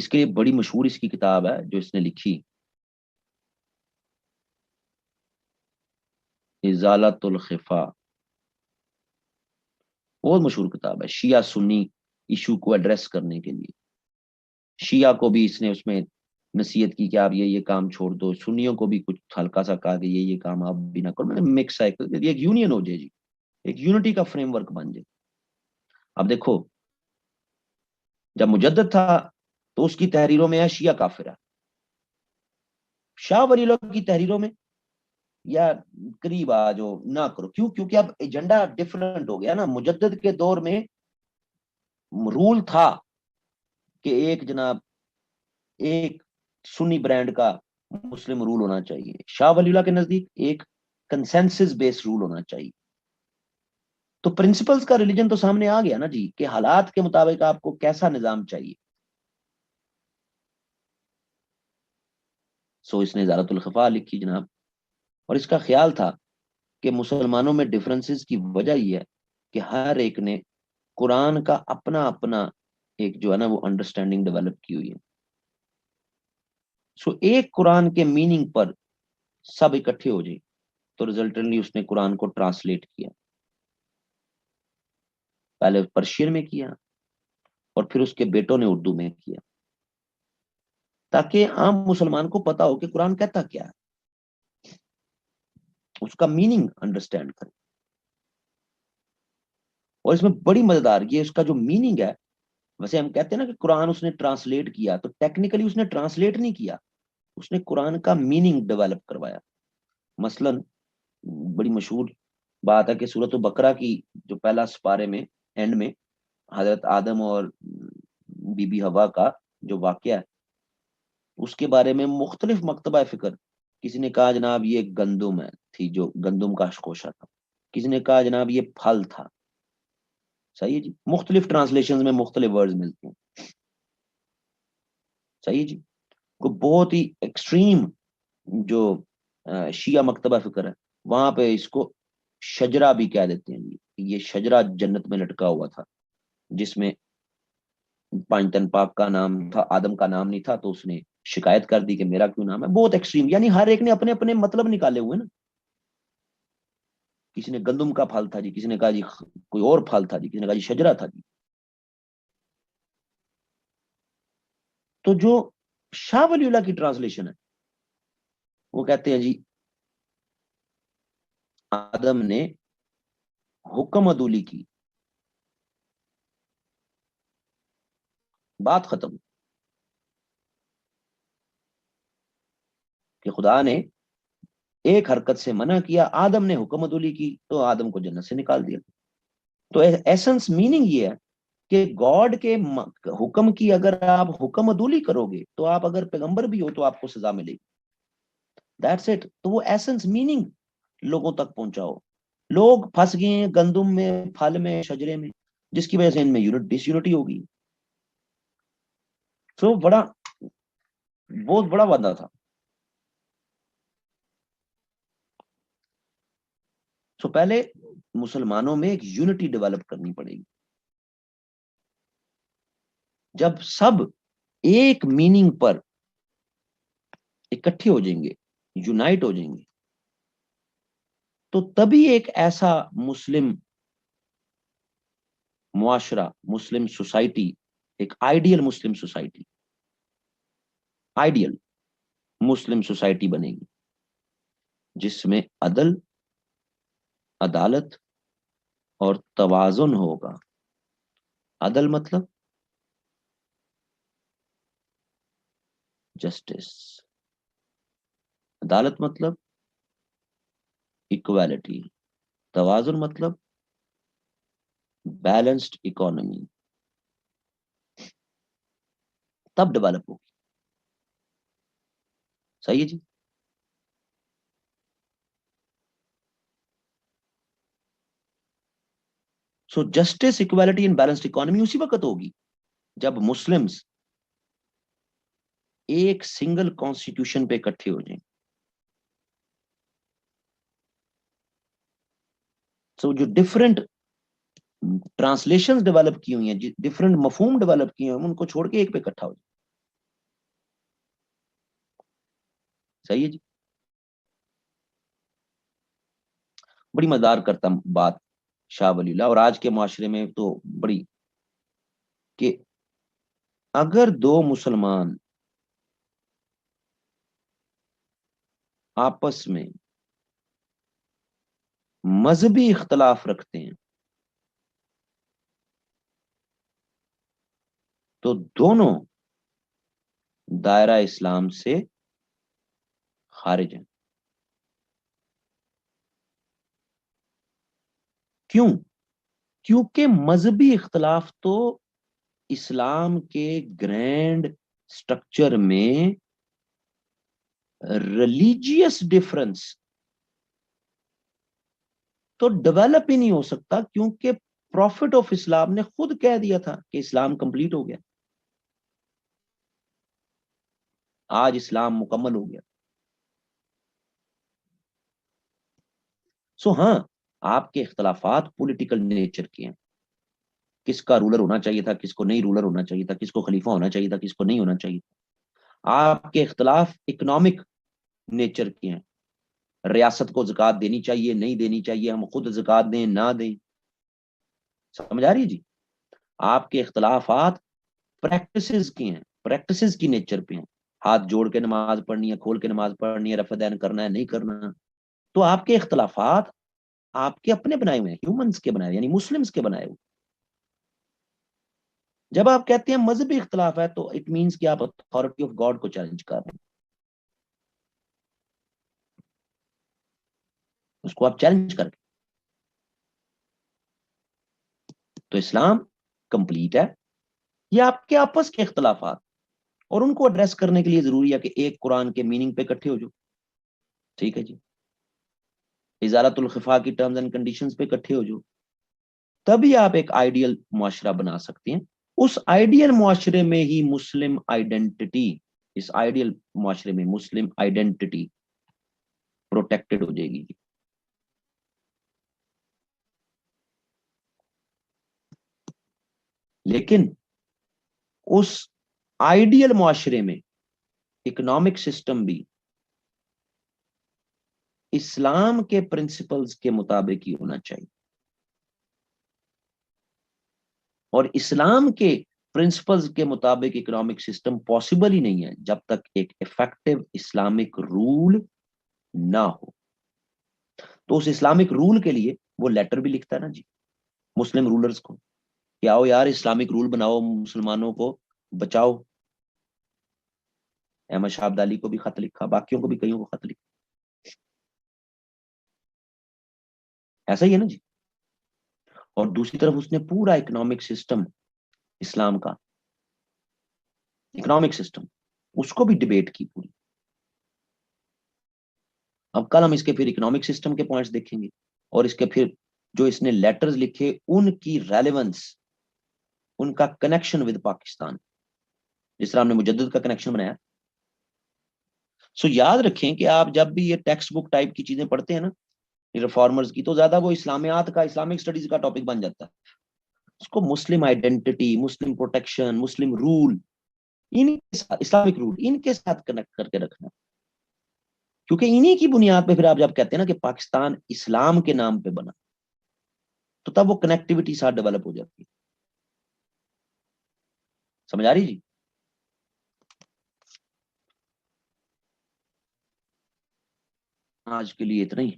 اس کے لیے بڑی مشہور اس کی کتاب ہے جو اس نے لکھی، ازالت الخفا، بہت مشہور کتاب ہے شیعہ سنی ایشو کو ایڈریس کرنے کے لیے. شیعہ کو بھی اس نے اس میں نصیحت کی کہ آپ یہ کام چھوڑ دو، سنیوں کو بھی کچھ ہلکا سا کہا کہ یہ کام آپ بھی نہ کرو، مکس سائیکل، ایک یونین ہو جائے جی، ایک یونٹی کا فریم ورک بن جائے. اب دیکھو جب مجدد تھا تو اس کی تحریروں میں ہے شیعہ کافر ہے، شاہ ولی اللہ کی تحریروں میں یا قریب آ جو نہ کرو، کیوں؟ کیونکہ اب ایجنڈا ڈفرنٹ ہو گیا نا. مجدد کے دور میں رول تھا کہ ایک جناب ایک سنی برانڈ کا مسلم رول ہونا چاہیے، شاہ ولی اللہ کے نزدیک ایک کنسنسس بیس رول ہونا چاہیے. تو پرنسپلز کا ریلیجن تو سامنے آ گیا نا جی، کہ حالات کے مطابق آپ کو کیسا نظام چاہیے. سو اس نے ازالت الخفا لکھی جناب، اور اس کا خیال تھا کہ مسلمانوں میں ڈفرنسز کی وجہ یہ ہے کہ ہر ایک نے قرآن کا اپنا اپنا ایک جو ہے نا وہ انڈرسٹینڈنگ ڈیولپ کی ہوئی ہے. سو ایک قرآن کے میننگ پر سب اکٹھے ہو جائیں تو ریزلٹنٹلی اس نے قرآن کو ٹرانسلیٹ کیا، پہلے پرشین میں کیا اور پھر اس کے بیٹوں نے اردو میں کیا، تاکہ عام مسلمان کو پتا ہو کہ قرآن کہتا کیا ہے، اس کا میننگ انڈرسٹینڈ کرے. اور اس میں بڑی مزیدار یہ اس کا جو میننگ ہے، ویسے ہم کہتے ہیں نا کہ قرآن اس نے ٹرانسلیٹ کیا، تو ٹیکنیکلی اس نے ٹرانسلیٹ نہیں کیا، اس نے قرآن کا میننگ ڈیولپ کروایا. مثلا بڑی مشہور بات ہے کہ سورۃ البقرہ کی جو پہلا سپارے میں اینڈ میں حضرت آدم اور بی بی حوا کا جو واقعہ ہے اس کے بارے میں مختلف مکتبہ فکر، کسی نے کہا جناب یہ گندم ہے تھی جو گندم کا شکوشہ تھا، کسی نے کہا جناب یہ پھل تھا. صحیح ہے جی، مختلف ٹرانسلیشن میں مختلف ورڈز ملتے ہیں. صحیح جی، کو بہت ہی ایکسٹریم جو شیعہ مکتبہ فکر ہے وہاں پہ اس کو شجرا بھی کہہ دیتے ہیں. یہ شجرا جنت میں لٹکا ہوا تھا جس میں پانچ تن پاک کا نام تھا، آدم کا نام نہیں تھا، تو اس نے شکایت کر دی کہ میرا کیوں نام ہے. بہت ایکسٹریم، یعنی ہر ایک نے اپنے اپنے مطلب نکالے ہوئے نا. کسی نے گندم کا پھل تھا جی، کسی نے کہا جی کوئی اور پھل تھا جی، کسی نے کہا جی شجرا تھا جی. تو جو شاہ ولی اللہ کی ٹرانسلیشن ہے وہ کہتے ہیں جی آدم نے حکم عدولی کی، بات ختم، کہ خدا نے ایک حرکت سے منع کیا، آدم نے حکم عدولی کی تو آدم کو جنت سے نکال دیا. تو ایسنس میننگ یہ ہے کہ گاڈ کے حکم کی اگر آپ حکم عدولی کرو گے تو آپ اگر پیغمبر بھی ہو تو آپ کو سزا ملے گی. That's it. تو وہ ایسنس میننگ لوگوں تک پہنچاؤ. لوگ پھنس گئے ہیں گندم میں، پھل میں، شجرے میں، جس کی وجہ سے ان میں ڈس یونٹی ہوگی. تو بڑا بہت بڑا وعدہ تھا. تو پہلے مسلمانوں میں ایک یونٹی ڈیولپ کرنی پڑے گی. جب سب ایک میننگ پر اکٹھے ہو جائیں گے، یونائٹ ہو جائیں گے، تو تبھی ایک ایسا مسلم معاشرہ، مسلم سوسائٹی، ایک ideal Muslim society, ideal Muslim society بنے گی جس میں عدل، عدالت اور توازن ہوگا. عدل مطلب جسٹس، عدالت مطلب اکوالٹی، توازن مطلب بیلنسڈ اکانومی. تب ڈیولپ ہوگی. صحیح ہے جی. So justice, equality and balanced economy اسی وقت ہوگی جب مسلمز ایک سنگل کانسٹیٹیوشن پہ اکٹھے ہو جائیں. سو جو ڈفرنٹ ٹرانسلیشن ڈیولپ کی ہوئی ہیں، ڈفرنٹ مفہوم ڈیولپ کیے ہیں، ان کو چھوڑ کے ایک پہ اکٹھا ہو جائے. صحیح ہے جی. بڑی مزدار کرتا بات شاہ ولی اللہ، اور آج کے معاشرے میں تو بڑی، کہ اگر دو مسلمان آپس میں مذہبی اختلاف رکھتے ہیں تو دونوں دائرہ اسلام سے خارج ہیں. کیوں؟ کیونکہ مذہبی اختلاف تو اسلام کے گرینڈ سٹرکچر میں ریلیجیس ڈفرنس تو ڈیولپ ہی نہیں ہو سکتا، کیونکہ پروفٹ آف اسلام نے خود کہہ دیا تھا کہ اسلام کمپلیٹ ہو گیا، آج اسلام مکمل ہو گیا. سو ہاں، آپ کے اختلافات پولیٹیکل نیچر کے ہیں، کس کا رولر ہونا چاہیے تھا، کس کو نہیں رولر ہونا چاہیے تھا، کس کو خلیفہ ہونا چاہیے تھا، کس کو نہیں ہونا چاہیے تھا. آپ کے اختلاف اکنامک نیچر کے ہیں، ریاست کو زکوٰۃ دینی چاہیے نہیں دینی چاہیے، ہم خود زکوٰۃ دیں نہ دیں. سمجھ آ رہی ہے جی؟ آپ کے اختلافات پریکٹسز کی ہیں، پریکٹسز کی نیچر پہ ہیں، ہاتھ جوڑ کے نماز پڑھنی ہے، کھول کے نماز پڑھنی ہے، رفع دین کرنا ہے نہیں کرنا. تو آپ کے اختلافات آپ کے اپنے بنائے ہوئے ہیں، ہیومنس کے بنائے ہوئے، یعنی مسلمس کے بنائے ہوئے. جب آپ کہتے ہیں مذہبی اختلاف ہے تو اٹ مینس کہ آپ اتھارٹی آف گاڈ کو چیلنج کر رہے ہیں، اس کو آپ چیلنج کر رہے ہیں. تو اسلام کمپلیٹ ہے. یہ آپ کے آپس کے اختلافات، اور ان کو ایڈریس کرنے کے لیے ضروری ہے کہ ایک قرآن کے میننگ پہ اکٹھے ہو جاؤ. ٹھیک ہے جی. ازالت الخفا کی ٹرمز اینڈ کنڈیشنز پہ اکٹھے ہو جاؤ. تبھی آپ ایک آئیڈیل معاشرہ بنا سکتے ہیں. اس آئیڈیل معاشرے میں ہی مسلم آئیڈینٹی، اس آئیڈیل معاشرے میں مسلم آئیڈینٹی پروٹیکٹڈ ہو جائے گی. لیکن اس آئیڈیل معاشرے میں اکنامک سسٹم بھی اسلام کے پرنسپلز کے مطابق ہی ہونا چاہیے. اور اسلام کے پرنسپلز کے مطابق اکنامک سسٹم پاسبل ہی نہیں ہے جب تک ایک افیکٹو اسلامک رول نہ ہو. تو اس اسلامک رول کے لیے وہ لیٹر بھی لکھتا ہے نا جی مسلم رولرز کو کہ آؤ یار اسلامک رول بناؤ، مسلمانوں کو بچاؤ. احمد شاہ ابدالی کو بھی خط لکھا، باقیوں کو بھی کئیوں کو خط لکھا. ایسا ہی ہے نا جی. اور دوسری طرف اس نے پورا اکنامک سسٹم اسلام کا اکنامک سسٹم اس کو بھی ڈیبیٹ کی پوری. اب کل ہم اس کے پھر اکنامک سسٹم کے پوائنٹس دیکھیں گے، اور اس کے پھر جو اس نے لیٹرز لکھے ان کی ریلیونس، ان کا کنیکشن ود پاکستان، جس طرح ہم نے مجدد کا کنیکشن بنایا. سو یاد رکھیں کہ آپ جب بھی یہ ٹیکسٹ بک ٹائپ کی چیزیں پڑھتے ہیں نا ریفارمرز کی، تو زیادہ وہ اسلامیات کا، اسلامک سٹڈیز کا ٹاپک بن جاتا ہے. اس کو مسلم آئیڈینٹی، مسلم پروٹیکشن، مسلم رول، ان کے ساتھ اسلامک رول ان کے ساتھ کنیکٹ کر کے رکھنا. کیونکہ انہی کی بنیاد پہ پھر آپ جب کہتے ہیں نا کہ پاکستان اسلام کے نام پہ بنا، تو تب وہ کنیکٹیوٹی ساتھ ڈیولپ ہو جاتی ہے. سمجھ آ رہی جی؟ آج کے لیے اتنا ہی،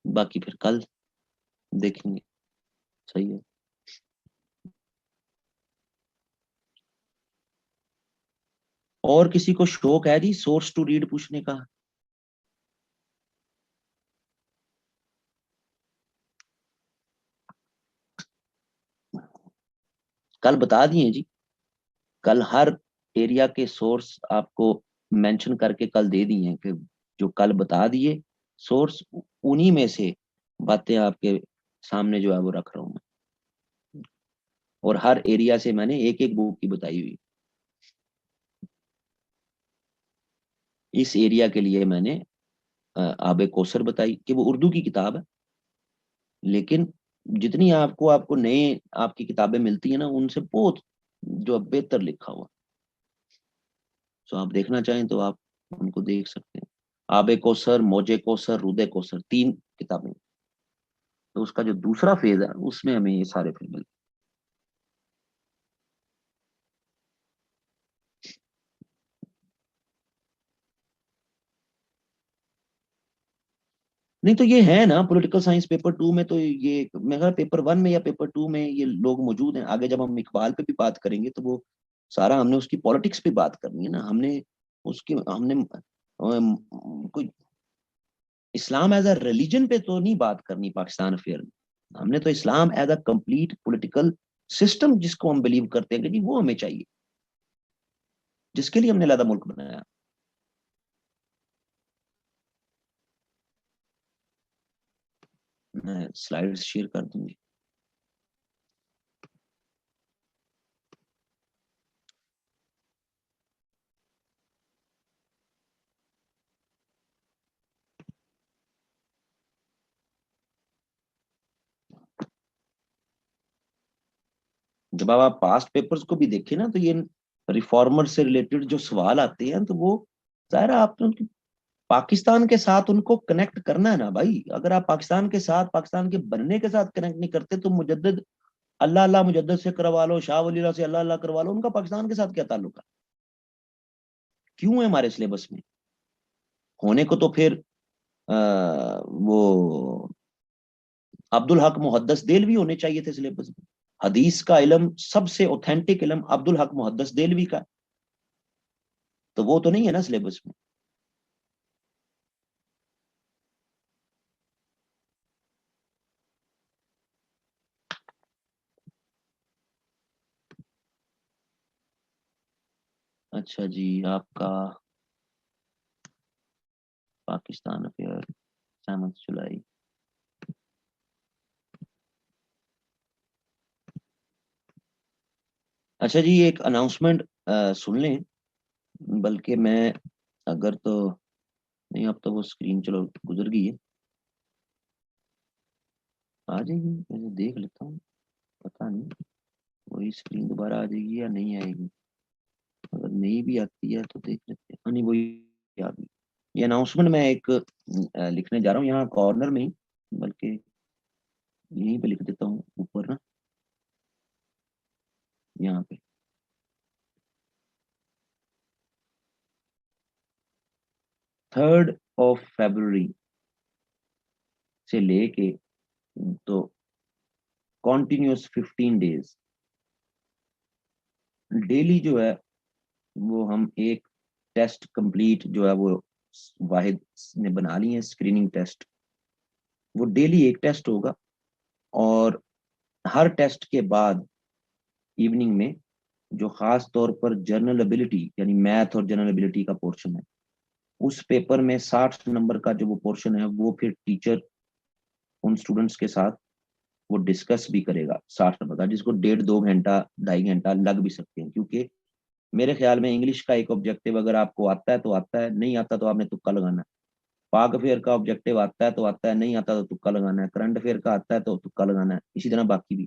باقی پھر کل دیکھیں گے. صحیح ہے. اور کسی کو شوق ہے جی سورس ٹو ریڈ پوچھنے کا؟ کل بتا دیے جی، کل ہر ایریا کے سورس آپ کو مینشن کر کے کل دے دی ہیں، کہ جو کل بتا دیے سورس انہی میں سے باتیں آپ کے سامنے جو ہے وہ رکھ رہا ہوں میں. اور ہر ایریا سے میں نے ایک ایک بک کی بتائی ہوئی. اس ایریا کے لیے میں نے آب کوثر بتائی کہ وہ اردو کی کتاب ہے، لیکن جتنی آپ کو نئے آپ کی کتابیں ملتی ہیں نا ان سے بہت جو بہتر لکھا ہوا. سو آپ دیکھنا چاہیں تو آپ ان کو دیکھ سکتے ہیں. آب کوثر، موج کوثر، رود کوثر، 3 کتابیں. تو اس کا جو دوسرا فیز ہے اس میں ہمیں یہ سارے پھر ملتے. نہیں تو یہ ہے نا پولیٹیکل سائنس پیپر 2 میں، تو یہ میرا پیپر 1 میں یا پیپر 2 میں یہ لوگ موجود ہیں. آگے جب ہم اقبال پہ بھی بات کریں گے تو وہ سارا ہم نے اس کی پالیٹکس پہ بات کرنی ہے نا. ہم نے کوئی اسلام ایز اے ریلیجن پہ تو نہیں بات کرنی پاکستان افیئر میں. ہم نے تو Islam as a complete political system جس کو ہم بلیو کرتے ہیں کہ جی وہ ہمیں چاہیے، جس کے لیے ہم نے علیحدہ ملک بنایا. میں سلائڈ شیئر کر دوں گی. جب آپ پاسٹ پیپرز کو بھی دیکھیں نا تو یہ ریفارمر سے ریلیٹڈ جو سوال آتے ہیں تو وہ ظاہر ہے آپ نے پاکستان کے ساتھ ان کو کنیکٹ کرنا ہے نا بھائی. اگر آپ پاکستان کے ساتھ، پاکستان کے بننے کے ساتھ کنیکٹ نہیں کرتے تو مجدد اللہ اللہ مجدد سے کروا لو، شاہ ولی اللہ سے اللہ اللہ کروا لو، ان کا پاکستان کے ساتھ کیا تعلق ہے؟ کیوں ہے ہمارے سلیبس میں؟ ہونے کو تو پھر وہ عبد الحق محدث دہلوی ہونے چاہیے تھے سلیبس میں. حدیث کا علم سب سے اوتھینٹک علم عبد الحق محدث دہلوی کا، تو وہ تو نہیں ہے نا سلیبس میں. اچھا جی، آپ کا پاکستان افیئر 7 جولائی. اچھا جی، ایک اناؤنسمنٹ سن لیں. بلکہ میں اگر تو نہیں، اب تو وہ اسکرین چلو گزر گئی ہے. آ جائے گی، میں دیکھ لیتا ہوں. پتا نہیں وہی اسکرین دوبارہ آ جائے گی یا نہیں آئے گی. اگر نہیں بھی آتی ہے تو دیکھ لیتے ہیں. ہاں نہیں، وہی آ گئی. یہ اناؤنسمنٹ میں ایک لکھنے جا رہا ہوں یہاں کارنر میں ہی، بلکہ یہیں پہ لکھ دیتا ہوں اوپر نا، یہاں پہ. 3 فیبروری سے لے کے تو کنٹینیوس 15 days ڈیلی جو ہے وہ ہم ایک ٹیسٹ کمپلیٹ جو ہے وہ واحد نے بنا لی ہے اسکریننگ ٹیسٹ. وہ ڈیلی ایک ٹیسٹ ہوگا، اور ہر ٹیسٹ کے بعد ایوننگ میں جو خاص طور پر جنرل ابیلٹی یعنی میتھ اور جنرل ابیلٹی کا پورشن ہے، اس پیپر میں 60 نمبر کا جو وہ پورشن ہے وہ پھر ٹیچر ان اسٹوڈنٹس کے ساتھ وہ ڈسکس بھی کرے گا. 60 نمبر کا جس کو 1.5 2 گھنٹہ 2.5 گھنٹہ لگ بھی سکتے ہیں. کیونکہ میرے خیال میں انگلش کا ایک آبجیکٹو اگر آپ کو آتا ہے تو آتا ہے، نہیں آتا تو آپ نے تکا لگانا ہے. پاک افیئر کا آبجیکٹو آتا ہے تو آتا ہے، نہیں آتا تو تکا لگانا ہے. کرنٹ افیئر کا آتا ہے تو تکا لگانا ہے. اسی طرح باقی بھی.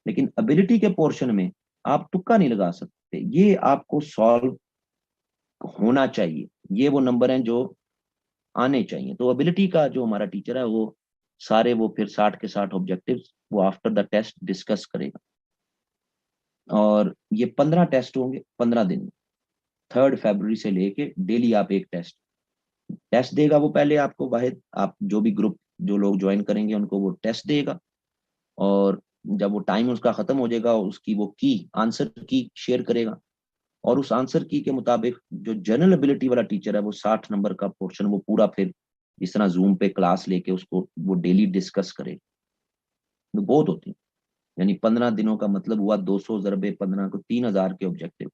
لیکن ابیلٹی کے پورشن میں آپ تکا نہیں لگا سکتے، یہ آپ کو سالو ہونا چاہیے. یہ وہ نمبر ہیں جو آنے چاہیے. تو ابیلٹی کا جو ہمارا ٹیچر ہے وہ سارے وہ پھر 60 کے 60 آبجیکٹو وہ آفٹر دا ٹیسٹ ڈسکس کرے گا. اور یہ 15 ٹیسٹ ہوں گے 15 دن میں. 3 فیبروری سے لے کے ڈیلی آپ ایک ٹیسٹ دے گا. وہ پہلے آپ کو واحد آپ جو بھی گروپ جو لوگ جوائن کریں گے ان کو وہ ٹیسٹ دے گا. اور جب وہ ٹائم اس کا ختم ہو جائے گا اس کی وہ کی آنسر کی شیئر کرے گا. اور اس آنسر کی کے مطابق جو جنرل ابیلٹی والا ٹیچر ہے وہ 60 نمبر کا پورشن وہ پورا پھر اس طرح زوم پہ کلاس لے کے اس کو وہ ڈیلی ڈسکس کرے. بہت ہوتی ہیں، یعنی 15 دنوں کا مطلب ہوا 200 ضرب 15 کو 3000 کے آبجیکٹو،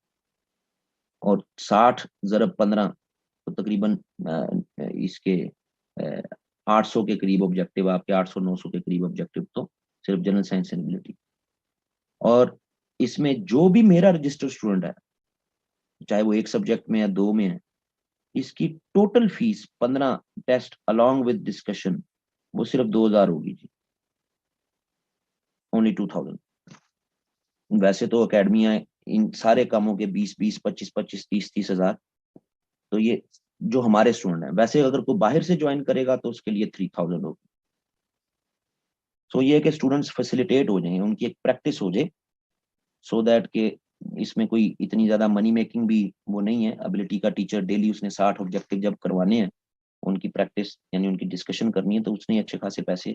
اور 60 ضرب 15 تو تقریباً اس کے 800 کے قریب آبجیکٹو، آپ کے 800 900 کے قریب آبجیکٹو تو صرف جنرل سائنس اینڈ ابیلٹی. اور اس میں جو بھی میرا رجسٹر اسٹوڈنٹ ہے چاہے وہ ایک سبجیکٹ میں یا 2 میں ہے، اس کی total fee 15 test along with discussion وہ صرف 2000 ہوگی جی. اونلی 2000. ویسے تو اکیڈمیاں ان سارے کاموں کے 20 20 25 25 30 30 ہزار. تو یہ جو ہمارے اسٹوڈنٹ ہیں. ویسے اگر کوئی باہر سے جوائن کرے گا تو اس کے لیے 3000 ہوگی. سو یہ ہے کہ اسٹوڈنٹس فیسیلیٹیٹ ہو جائیں, ان کی ایک پریکٹس ہو جائے, سو دیٹ کہ اس میں کوئی اتنی زیادہ منی میکنگ بھی وہ نہیں ہے. ابلٹی کا ٹیچر ڈیلی اس نے 60 آبجیکٹو جب کروانے ہیں, ان کی پریکٹس یعنی ان کی ڈسکشن کرنی ہے, تو اس نے اچھے خاصے پیسے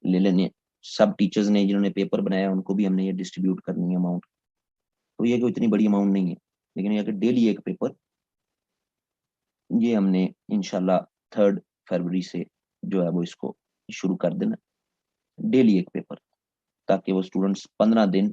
لے لینے ہیں. سب ٹیچرز نے جنہوں نے پیپر بنایا ان کو بھی ہم نے یہ ڈسٹریبیوٹ کرنی ہے اماؤنٹ. تو یہ کوئی اتنی بڑی اماؤنٹ نہیں ہے, لیکن یہ کہ ڈیلی ایک پیپر, یہ ہم نے انشاءاللہ 3 فروری سے جو ہے وہ اس کو شروع کر دینا, ڈیلی ایک پیپر, تاکہ وہ اسٹوڈنٹس 15 دن